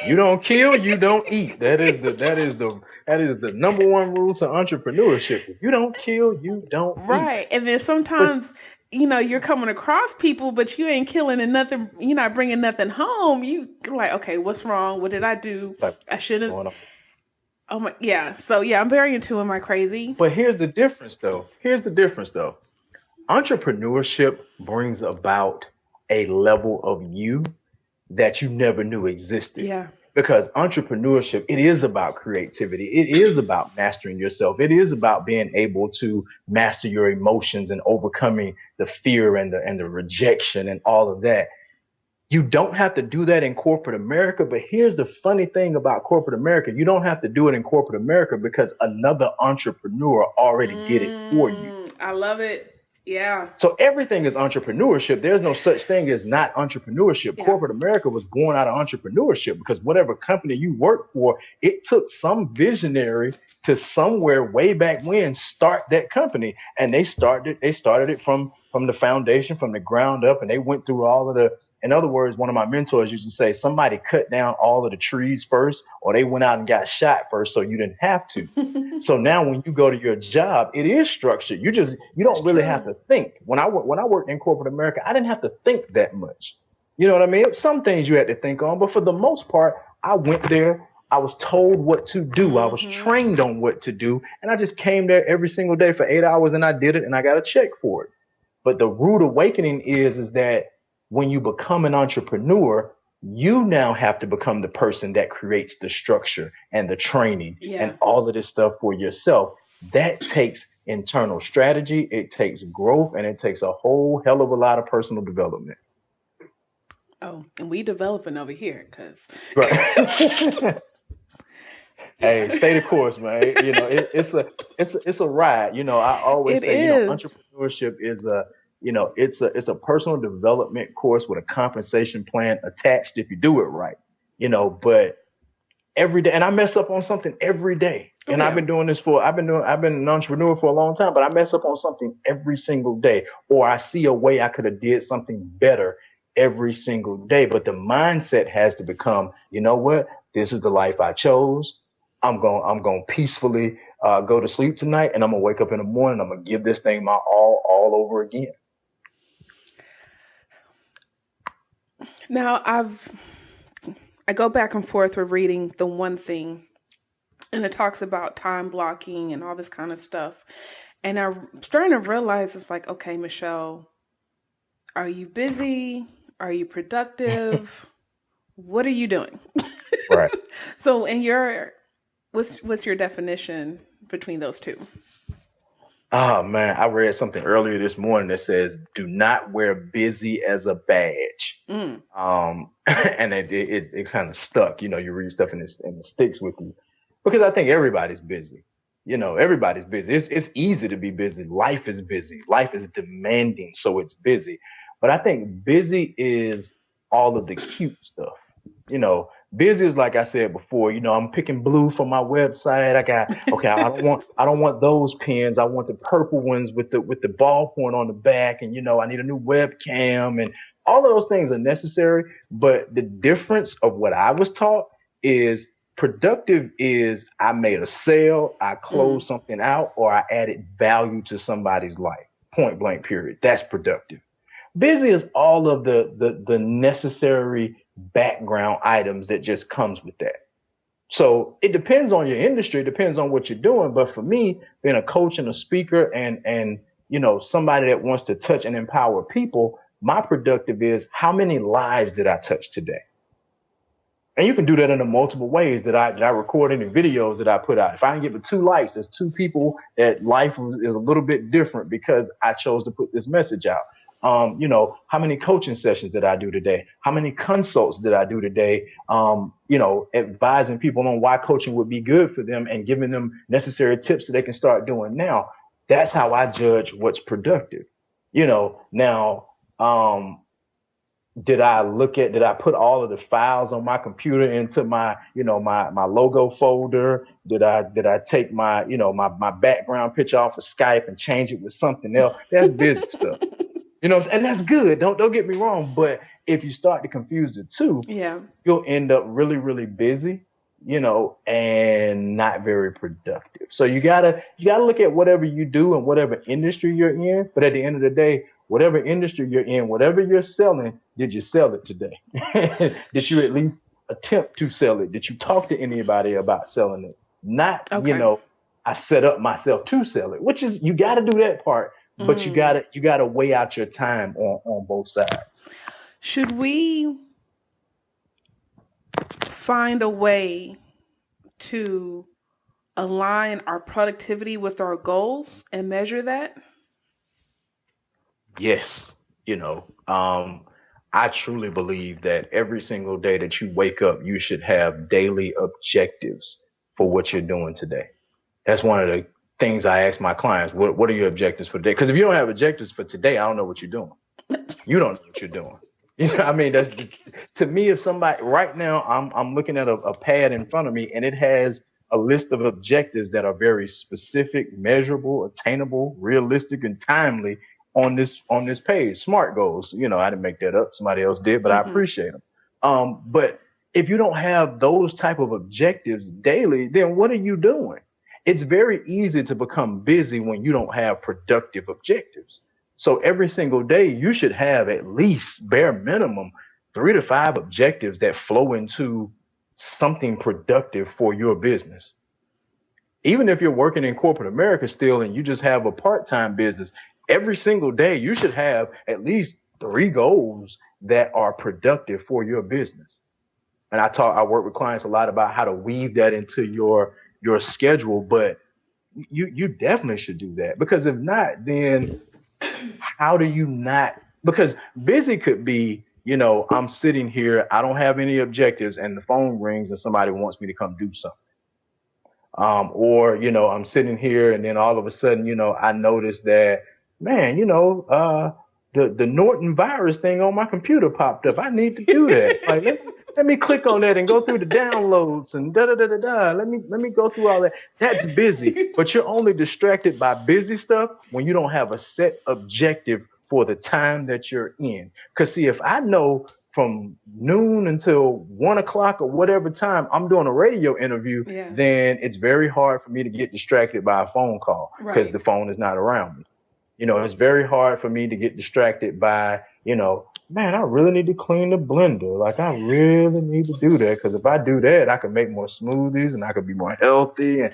You don't kill, you don't eat. That is the number one rule to entrepreneurship. If you don't kill, you don't eat. Right. And then sometimes, you're coming across people, but you ain't killing and nothing, you're not bringing nothing home. You're like, okay, what's wrong? What did I do? I shouldn't. Oh my, yeah. So yeah, I'm very into my crazy. But here's the difference though. Entrepreneurship brings about a level of you that you never knew existed. Yeah. Because entrepreneurship, it is about creativity. It is about mastering yourself. It is about being able to master your emotions and overcoming the fear and the rejection and all of that. You don't have to do that in corporate America. But here's the funny thing about corporate America. You don't have to do it in corporate America because another entrepreneur already did it for you. I love it. Yeah. So everything is entrepreneurship. There's no such thing as not entrepreneurship. Yeah. Corporate America was born out of entrepreneurship because whatever company you work for, it took some visionary to somewhere way back when start that company. And they started it from the foundation, from the ground up, and they went through all of the, in other words, one of my mentors used to say, somebody cut down all of the trees first, or they went out and got shot first, so you didn't have to. So now when you go to your job, it is structured. You don't really have to think. When I worked in corporate America, I didn't have to think that much. You know what I mean? Some things you had to think on, but for the most part, I went there. I was told what to do. I was trained on what to do, and I just came there every single day for 8 hours, and I did it, and I got a check for it. But the rude awakening is that when you become an entrepreneur, you now have to become the person that creates the structure and the training and all of this stuff for yourself. That takes internal strategy, it takes growth, and it takes a whole hell of a lot of personal development. Oh, and we developing over here, cause Right. Hey, stay the course, man. It's a ride. I always it say, is. entrepreneurship is it's a personal development course with a compensation plan attached if you do it right. But every day, and I mess up on something every day. Oh And I've yeah. been doing this I've been an entrepreneur for a long time, but I mess up on something every single day, or I see a way I could have did something better every single day. But the mindset has to become, you know what? This is the life I chose. I'm going to peacefully go to sleep tonight, and I'm going to wake up in the morning. I'm going to give this thing my all over again. Now I go back and forth with reading The One Thing, and it talks about time blocking and all this kind of stuff. And I'm starting to realize it's like, okay, Michelle, are you busy? Are you productive? What are you doing? Right. So, what's your definition between those two? Oh man, I read something earlier this morning that says, "Do not wear busy as a badge." Mm. And it kind of stuck. You read stuff and it sticks with you because I think everybody's busy. Everybody's busy. It's easy to be busy. Life is busy. Life is demanding, so it's busy. But I think busy is all of the cute stuff. You know, Busy is like I said before. I'm picking blue for my website. Okay. I don't want those pens. I want the purple ones with the ballpoint on the back, and I need a new webcam, and all of those things are necessary. But the difference of what I was taught is productive is I made a sale, I Mm. closed something out, or I added value to somebody's life. Point blank. Period. That's productive. Busy is all of the necessary background items that just comes with that. So it depends on your industry, it depends on what you're doing. But for me, being a coach and a speaker and somebody that wants to touch and empower people, my productive is how many lives did I touch today? And you can do that in a multiple ways. Did I record any videos that I put out? If I can get the 2 likes, there's 2 people that life is a little bit different because I chose to put this message out. How many coaching sessions did I do today? How many consults did I do today? Advising people on why coaching would be good for them and giving them necessary tips that they can start doing now. That's how I judge what's productive. Now, did I put all of the files on my computer into my logo folder? Did I take my background picture off of Skype and change it with something else? That's business stuff. And that's good. Don't get me wrong. But if you start to confuse the two, Yeah. you'll end up really, really busy, and not very productive. So you gotta look at whatever you do and whatever industry you're in. But at the end of the day, whatever industry you're in, whatever you're selling, did you sell it today? Did you at least attempt to sell it? Did you talk to anybody about selling it? Not, Okay. I set up myself to sell it, which is you got to do that part, but you Mm. gotta weigh out your time on both sides. Should we find a way to align our productivity with our goals and measure that? Yes, I truly believe that every single day that you wake up, you should have daily objectives for what you're doing today. That's one of the things I ask my clients. What are your objectives for today? Because if you don't have objectives for today, I don't know what you're doing. You don't know what you're doing. You know, what I mean, that's to me. If somebody right now, I'm looking at a pad in front of me, and it has a list of objectives that are very specific, measurable, attainable, realistic, and timely on this page. SMART goals. You know, I didn't make that up. Somebody else did, but I appreciate them. But if you don't have those type of objectives daily, then what are you doing? It's very easy to become busy when you don't have productive objectives. So every single day, you should have at least bare minimum 3 to 5 objectives that flow into something productive for your business. Even if you're working in corporate America still and you just have a part-time business, every single day, you should have at least 3 goals that are productive for your business. And I work with clients a lot about how to weave that into your schedule, but you definitely should do that, because if not, then how do you not? Because busy could be, I'm sitting here, I don't have any objectives, and the phone rings and somebody wants me to come do something. Or, I'm sitting here and then all of a sudden, I notice that, man, the Norton virus thing on my computer popped up. I need to do that. Like, let me click on that and go through the downloads and da da da da da. Let me go through all that. That's busy, but you're only distracted by busy stuff when you don't have a set objective for the time that you're in. Because see, if I know from noon until 1 o'clock or whatever time I'm doing a radio interview, then it's very hard for me to get distracted by a phone call because the phone is not around me. It's very hard for me to get distracted by, man, I really need to clean the blender. Like, I really need to do that, because if I do that, I can make more smoothies and I can be more healthy. And,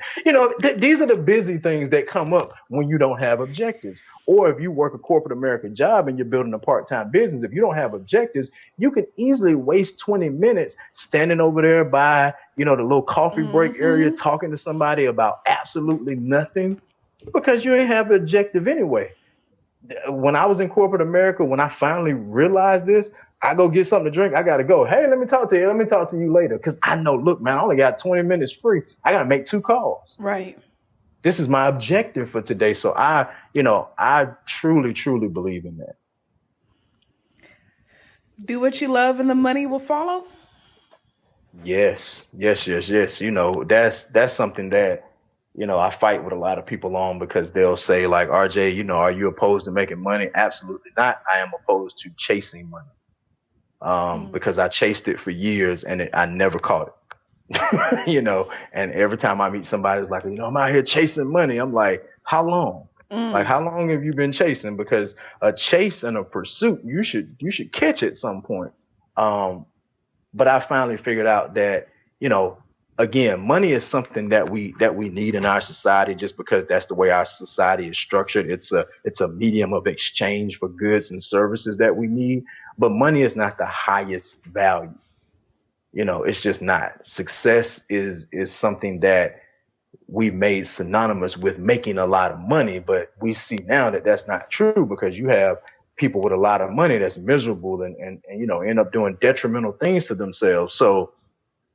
these are the busy things that come up when you don't have objectives. Or if you work a corporate American job and you're building a part-time business, if you don't have objectives, you can easily waste 20 minutes standing over there by, the little coffee break area talking to somebody about absolutely nothing, because you ain't have an objective anyway. When I was in corporate America, when I finally realized this, I go get something to drink. I got to go. Hey, let me talk to you. Let me talk to you later. Because I know, look, man, I only got 20 minutes free. I got to make 2 calls. Right. This is my objective for today. So I truly, truly believe in that. Do what you love and the money will follow. Yes. That's something that, I fight with a lot of people on, because they'll say, like, RJ, are you opposed to making money? Absolutely not. I am opposed to chasing money, because I chased it for years and I never caught it. And every time I meet somebody who's like, I'm out here chasing money, I'm like, how long? Like, how long have you been chasing? Because a chase and a pursuit, you should catch at some point. But I finally figured out that, again, money is something that we need in our society, just because that's the way our society is structured. It's a medium of exchange for goods and services that we need. But money is not the highest value. It's just not. Success is something that we made synonymous with making a lot of money. But we see now that that's not true, because you have people with a lot of money that's miserable and end up doing detrimental things to themselves. So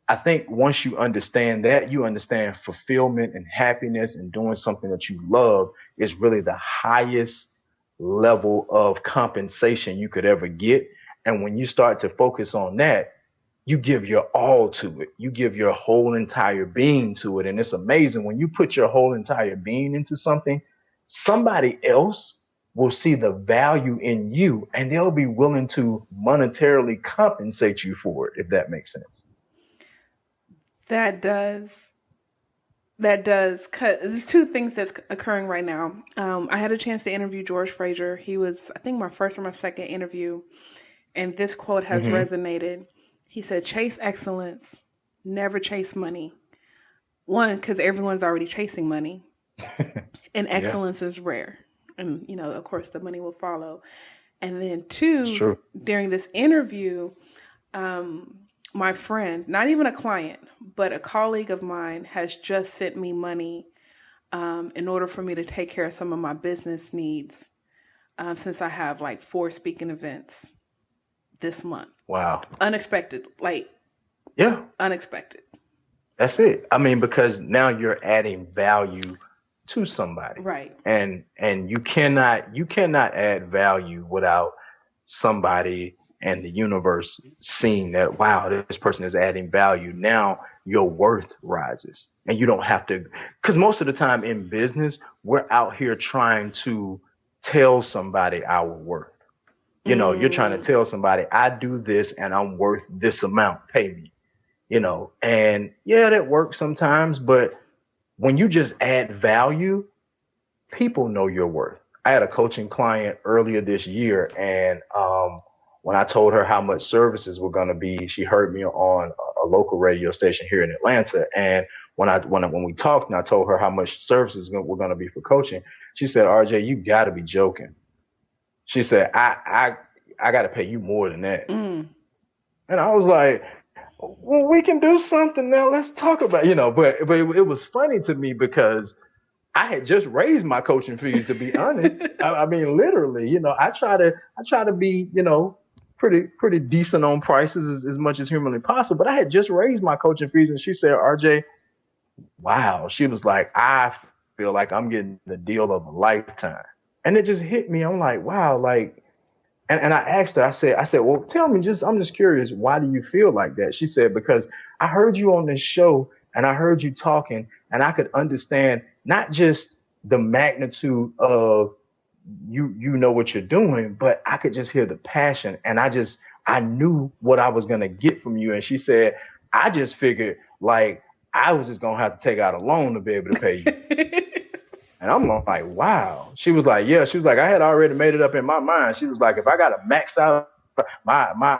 I think once you understand that, you understand fulfillment and happiness and doing something that you love is really the highest level of compensation you could ever get. And when you start to focus on that, you give your all to it. You give your whole entire being to it. And it's amazing when you put your whole entire being into something, somebody else will see the value in you and they'll be willing to monetarily compensate you for it, if that makes sense. That does. There's 2 things that's occurring right now. I had a chance to interview George Fraser. He was, I think, my first or my second interview. And this quote has resonated. He said, chase excellence, never chase money. 1, because everyone's already chasing money. And excellence is rare. And, of course, the money will follow. And then 2, during this interview, my friend, not even a client, but a colleague of mine has just sent me money in order for me to take care of some of my business needs, since I have like 4 speaking events this month. Wow. Unexpected. Unexpected. That's it. I mean, because now you're adding value to somebody. Right. And you cannot add value without somebody and the universe seeing that, wow, this person is adding value. Now your worth rises. And you don't have to, because most of the time in business, we're out here trying to tell somebody our worth. You're trying to tell somebody, I do this and I'm worth this amount, pay me. And yeah, that works sometimes, but when you just add value, people know your worth. I had a coaching client earlier this year, and when I told her how much services were going to be, she heard me on a local radio station here in Atlanta. And when we talked, and I told her how much services were going to be for coaching, she said, "RJ, you got to be joking." She said, "I got to pay you more than that." And I was like, well, we can do something now. Let's talk about, but it was funny to me because I had just raised my coaching fees, to be honest. I mean, literally, I try to be, pretty decent on prices as much as humanly possible. But I had just raised my coaching fees, and she said, "RJ, wow." She was like, "I feel like I'm getting the deal of a lifetime." And it just hit me. I'm like, wow, like, and I asked her, I said, well, tell me, I'm just curious, why do you feel like that? She said, because I heard you on this show and I heard you talking and I could understand not just the magnitude of you know what you're doing, but I could just hear the passion. And I knew what I was going to get from you. And she said, I just figured like I was just going to have to take out a loan to be able to pay you. And I'm like, wow. She was like, yeah. She was like, I had already made it up in my mind. She was like, if I got to max out my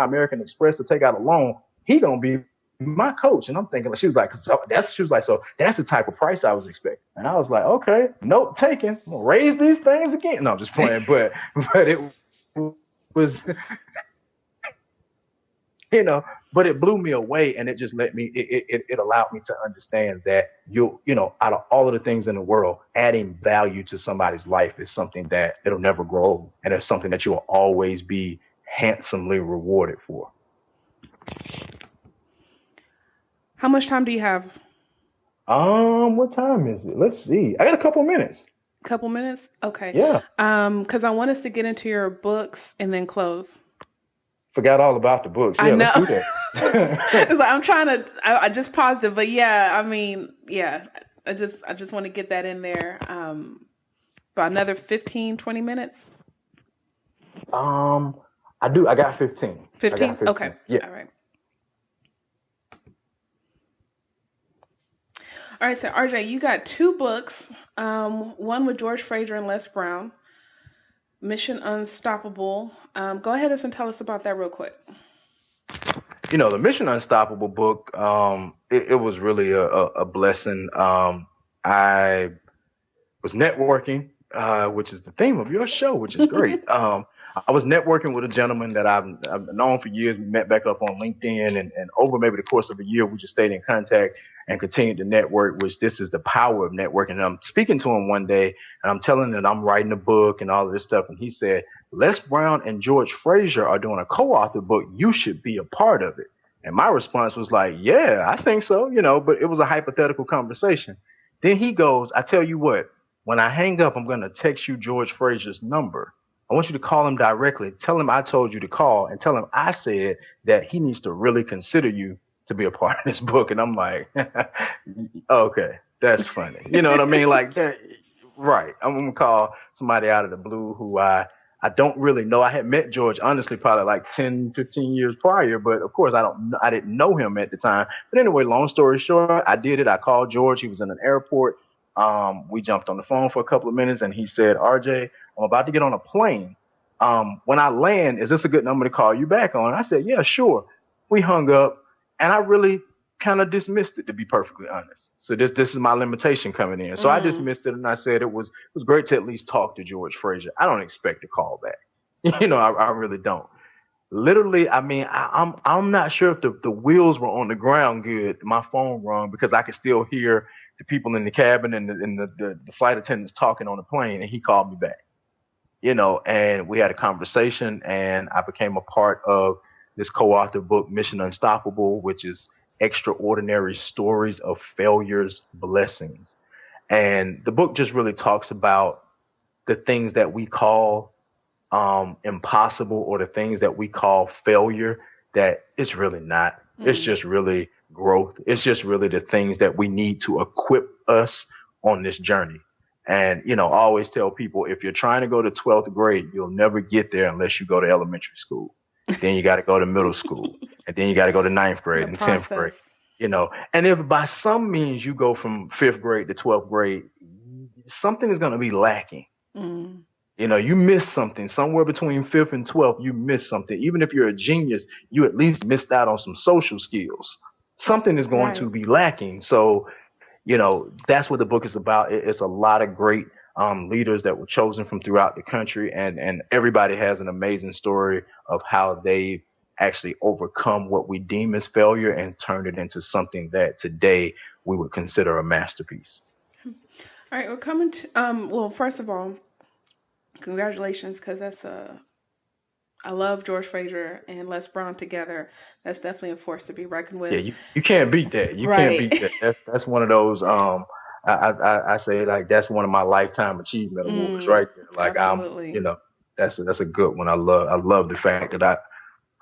American Express to take out a loan, he gonna be my coach. And I'm thinking, she was like, so that's the type of price I was expecting. And I was like, okay, note taken. I'm gonna raise these things again. No, I'm just playing, but it was, but it blew me away, and it just it allowed me to understand that out of all of the things in the world, adding value to somebody's life is something that it'll never grow old, and it's something that you will always be handsomely rewarded for. How much time do you have? What time is it? Let's see. I got a couple minutes. Couple minutes? Okay. Yeah. Because I want us to get into your books and then close. Forgot all about the books. Yeah, I know. Let's do that. It's like, I'm trying to. I just paused it, but yeah, I mean, yeah, I just want to get that in there. About another 15, 20 minutes. I do. I got 15. 15? Okay. Yeah. All right. All right. So RJ, you got two books. One with George Fraser and Les Brown. Mission Unstoppable. Go ahead and tell us about that real quick. The Mission Unstoppable book, it was really a blessing. I was networking, which is the theme of your show, which is great. I was networking with a gentleman that I've known for years. We met back up on LinkedIn, and over maybe the course of a year, we just stayed in contact and continued to network, which this is the power of networking. And I'm speaking to him one day, and I'm telling him that I'm writing a book and all of this stuff. And he said, Les Brown and George Fraser are doing a co-author book. You should be a part of it. And my response was like, yeah, I think so, but it was a hypothetical conversation. Then he goes, I tell you what, when I hang up, I'm going to text you George Fraser's number. I want you to call him directly. Tell him I told you to call, and tell him I said that he needs to really consider you to be a part of this book. And I'm like, okay, that's funny. You know what I mean? Like that. Right. I'm going to call somebody out of the blue who I don't really know. I had met George, honestly, probably like 10, 15 years prior, but of course I didn't know him at the time. But anyway, long story short, I did it. I called George. He was in an airport. We jumped on the phone for a couple of minutes, and he said, RJ, I'm about to get on a plane. When I land, is this a good number to call you back on? I said, yeah, sure. We hung up, and I really kind of dismissed it, to be perfectly honest. So this is my limitation coming in. So I dismissed it, and I said it was great to at least talk to George Fraser. I don't expect a call back. I really don't. Literally, I mean, I'm not sure if the wheels were on the ground good. My phone rung because I could still hear the people in the cabin and the flight attendants talking on the plane, and he called me back. And we had a conversation, and I became a part of this co-author book, Mission Unstoppable, which is extraordinary stories of failures, blessings. And the book just really talks about the things that we call impossible, or the things that we call failure, that it's really not. It's just really growth. It's just really the things that we need to equip us on this journey. And, I always tell people, if you're trying to go to 12th grade, you'll never get there unless you go to elementary school. Then you got to go to middle school, and then you got to go to ninth grade and 10th grade, and if by some means you go from 5th grade to 12th grade, something is going to be lacking. You miss something somewhere between 5th and 12th. You miss something. Even if you're a genius, you at least missed out on some social skills. Something is going to be lacking. So, that's what the book is about. It's a lot of great leaders that were chosen from throughout the country, and everybody has an amazing story of how they actually overcome what we deem as failure and turned it into something that today we would consider a masterpiece. All right, we're coming to, well, first of all, congratulations, because I love George Fraser and Les Brown together. That's definitely a force to be reckoned with. Yeah, you can't beat that. You can't beat that. That's one of those. I say, like, that's one of my lifetime achievement awards right there. Like, absolutely. that's a good one. I love the fact that I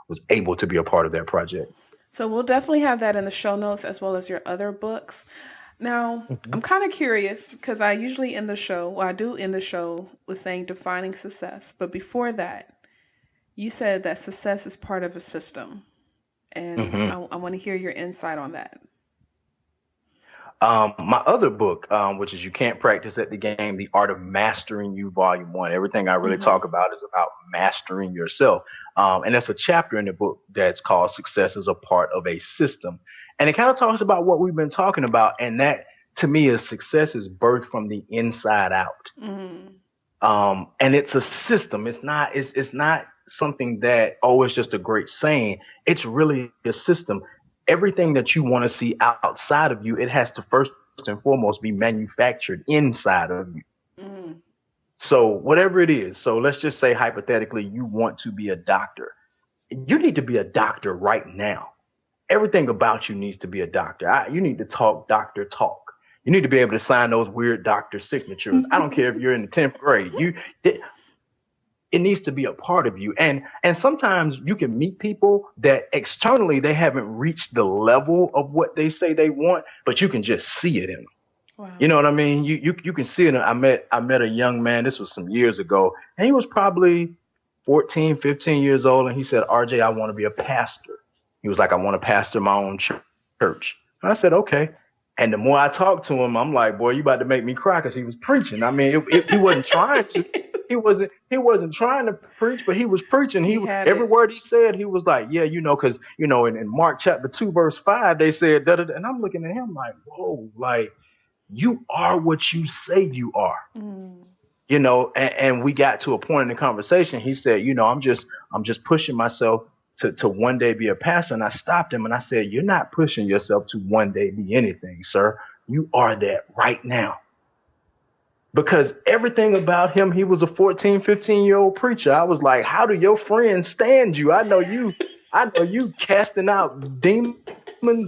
was able to be a part of that project. So we'll definitely have that in the show notes, as well as your other books. Now, I'm kind of curious, because I usually end the show with saying defining success. But before that, you said that success is part of a system. And I want to hear your insight on that. My other book, which is You Can't Practice at the Game, The Art of Mastering You, Volume 1. Everything I really talk about is about mastering yourself. And there's a chapter in the book that's called Success is a Part of a System. And it kind of talks about what we've been talking about. And that, to me, is success is birthed from the inside out. And it's a system. It's not something that, it's just a great saying. It's really a system. Everything that you want to see outside of you, it has to first and foremost be manufactured inside of you. So whatever it is, so let's just say hypothetically, you want to be a doctor. You need to be a doctor right now. Everything about you needs to be a doctor. You need to talk doctor talk. You need to be able to sign those weird doctor signatures. I don't care if you're in the 10th grade. It needs to be a part of you. And sometimes you can meet people that externally they haven't reached the level of what they say they want, but you can just see it in them. Wow. You know what I mean? You can see it. I met a young man, this was some years ago, and he was probably 14, 15 years old. And he said, RJ, I want to be a pastor. He was like, I want to pastor my own church. And I said, okay. And the more I talked to him, I'm like, boy, you about to make me cry, because he was preaching. I mean, he wasn't trying to. He wasn't trying to preach, but he was preaching. Every word he said, he was like, yeah, because in Mark chapter 2, verse 5, they said da, da, da. And I'm looking at him like, whoa, like, you are what you say you are. And we got to a point in the conversation. He said, I'm just pushing myself to one day be a pastor. And I stopped him and I said, you're not pushing yourself to one day be anything, sir. You are that right now. Because everything about him, he was a 14, 15-year-old preacher. I was like, how do your friends stand you? I know you casting out demons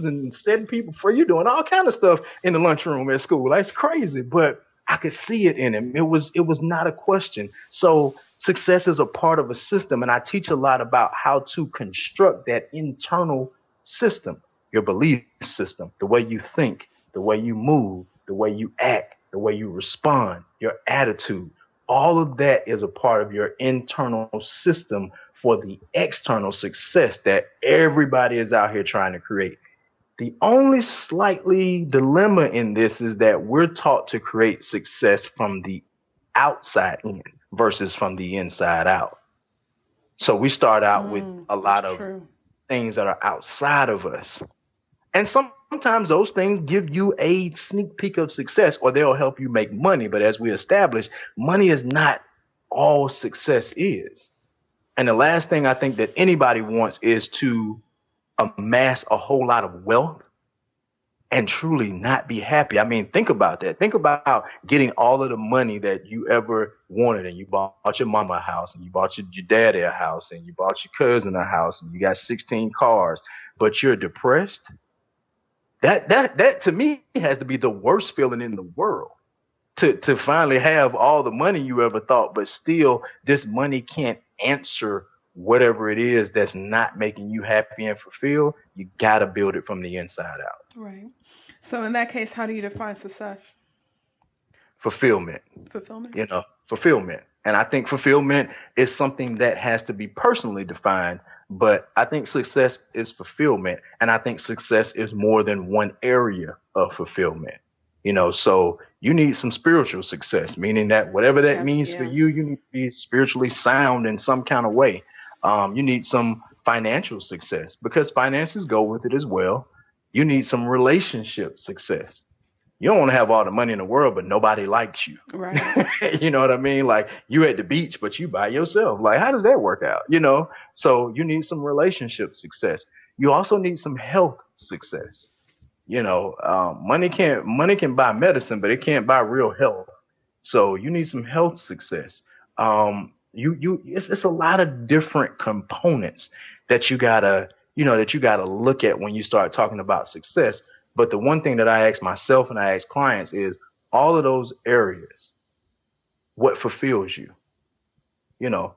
and setting people free. You doing all kind of stuff in the lunchroom at school. That's crazy. But I could see it in him. It was not a question. So success is a part of a system. And I teach a lot about how to construct that internal system, your belief system, the way you think, the way you move, the way you act, the way you respond, your attitude. All of that is a part of your internal system for the external success that everybody is out here trying to create. The only slightly dilemma in this is that we're taught to create success from the outside in versus from the inside out. So we start out with a lot of things that are outside of us. And sometimes those things give you a sneak peek of success, or they'll help you make money. But as we established, money is not all success is. And the last thing I think that anybody wants is to amass a whole lot of wealth and truly not be happy. I mean, think about that. Think about getting all of the money that you ever wanted, and you bought your mama a house, and you bought your daddy a house, and you bought your cousin a house, and you got 16 cars, but you're depressed. That to me has to be the worst feeling in the world. to finally have all the money you ever thought, but still this money can't answer whatever it is that's not making you happy and fulfilled. You got to build it from the inside out. Right. So in that case, how do you define success? Fulfillment. Fulfillment. Fulfillment. And I think fulfillment is something that has to be personally defined, but I think success is fulfillment. And I think success is more than one area of fulfillment. So you need some spiritual success, meaning that whatever that means for you, you need to be spiritually sound in some kind of way. You need some financial success because finances go with it as well. You need some relationship success. You don't want to have all the money in the world, but nobody likes you. Right. You know what I mean? Like you at the beach, but you by yourself. Like, how does that work out? So you need some relationship success. You also need some health success. Money can buy medicine, but it can't buy real health. So you need some health success. It's a lot of different components that you gotta look at when you start talking about success. But the one thing that I ask myself and I ask clients is all of those areas, what fulfills you?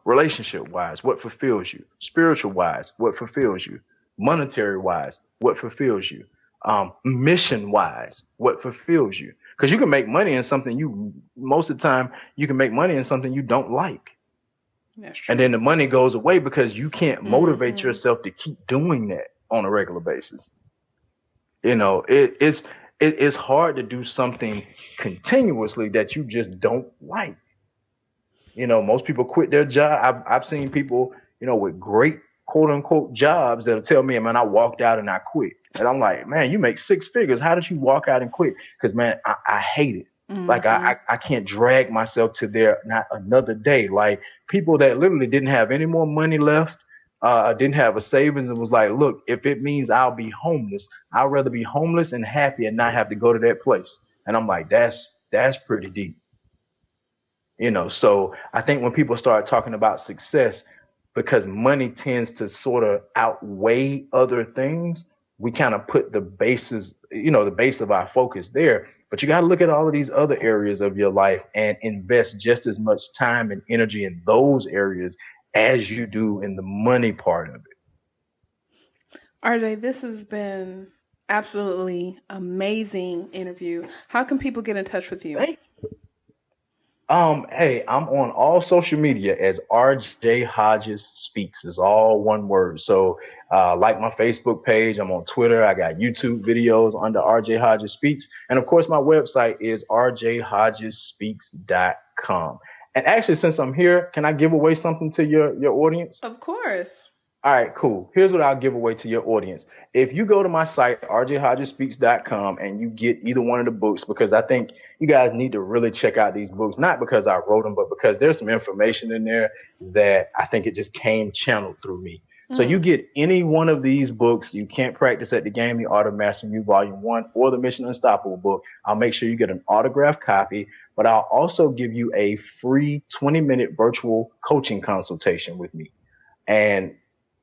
Relationship wise, what fulfills you? Spiritual wise, what fulfills you? Monetary wise, what fulfills you? Mission wise, what fulfills you? Because you can make money in something most of the time you can make money in something you don't like. That's true. And then the money goes away because you can't motivate yourself to keep doing that on a regular basis. It's hard to do something continuously that you just don't like. Most people quit their job. I've seen people, with great quote unquote jobs that'll tell me, man, I walked out and I quit. And I'm like, man, you make six figures. How did you walk out and quit? Because, man, I hate it. Like I can't drag myself to there not another day. Like people that literally didn't have any more money left, didn't have a savings and was like, look, if it means I'll be homeless, I'd rather be homeless and happy and not have to go to that place. And I'm like, that's pretty deep. So I think when people start talking about success, because money tends to sort of outweigh other things, we kind of put the base of our focus there. But you got to look at all of these other areas of your life and invest just as much time and energy in those areas as you do in the money part of it. RJ, this has been absolutely amazing interview. How can people get in touch with you? Hey, I'm on all social media as RJHodgesSpeaks. It's all one word. So like my Facebook page, I'm on Twitter. I got YouTube videos under RJHodgesSpeaks. And of course, my website is RJHodgesSpeaks.com. And actually, since I'm here, can I give away something to your audience? Of course. All right, cool. Here's what I'll give away to your audience. If you go to my site, RJHodgesSpeaks.com, and you get either one of the books, because I think you guys need to really check out these books, not because I wrote them, but because there's some information in there that I think it just came channeled through me. So you get any one of these books. You Can't Practice at the Game, The Art of Mastering You, Volume 1, or the Mission Unstoppable book. I'll make sure you get an autographed copy, but I'll also give you a free 20-minute virtual coaching consultation with me. And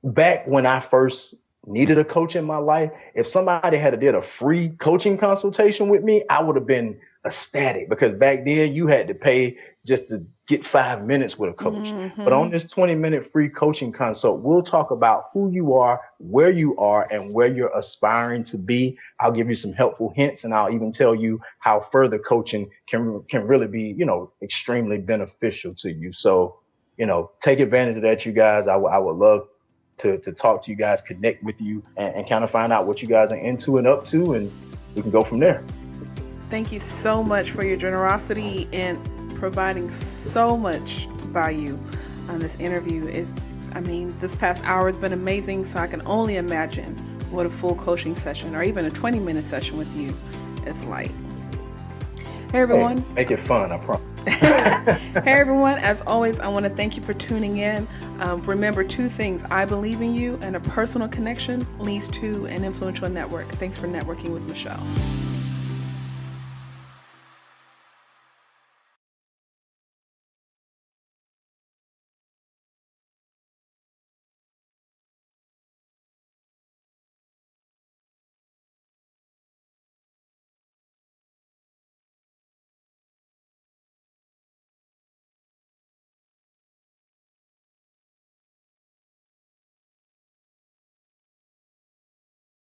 back when I first needed a coach in my life, if somebody had did a free coaching consultation with me, I would have been ecstatic, because back then you had to pay just to get 5 minutes with a coach. But on this 20-minute free coaching consult, we'll talk about who you are, where you are, and where you're aspiring to be. I'll give you some helpful hints, and I'll even tell you how further coaching can really be, extremely beneficial to you. So, take advantage of that, you guys. I would love to talk to you guys, connect with you, and kind of find out what you guys are into and up to, and we can go from there. Thank you so much for your generosity and providing so much value on this interview. This past hour has been amazing, so I can only imagine what a full coaching session or even a 20-minute session with you is like. Hey, everyone. Hey, make it fun, I promise. Hey, everyone. As always, I want to thank you for tuning in. Remember two things: I believe in you, and a personal connection leads to an influential network. Thanks for networking with Michelle.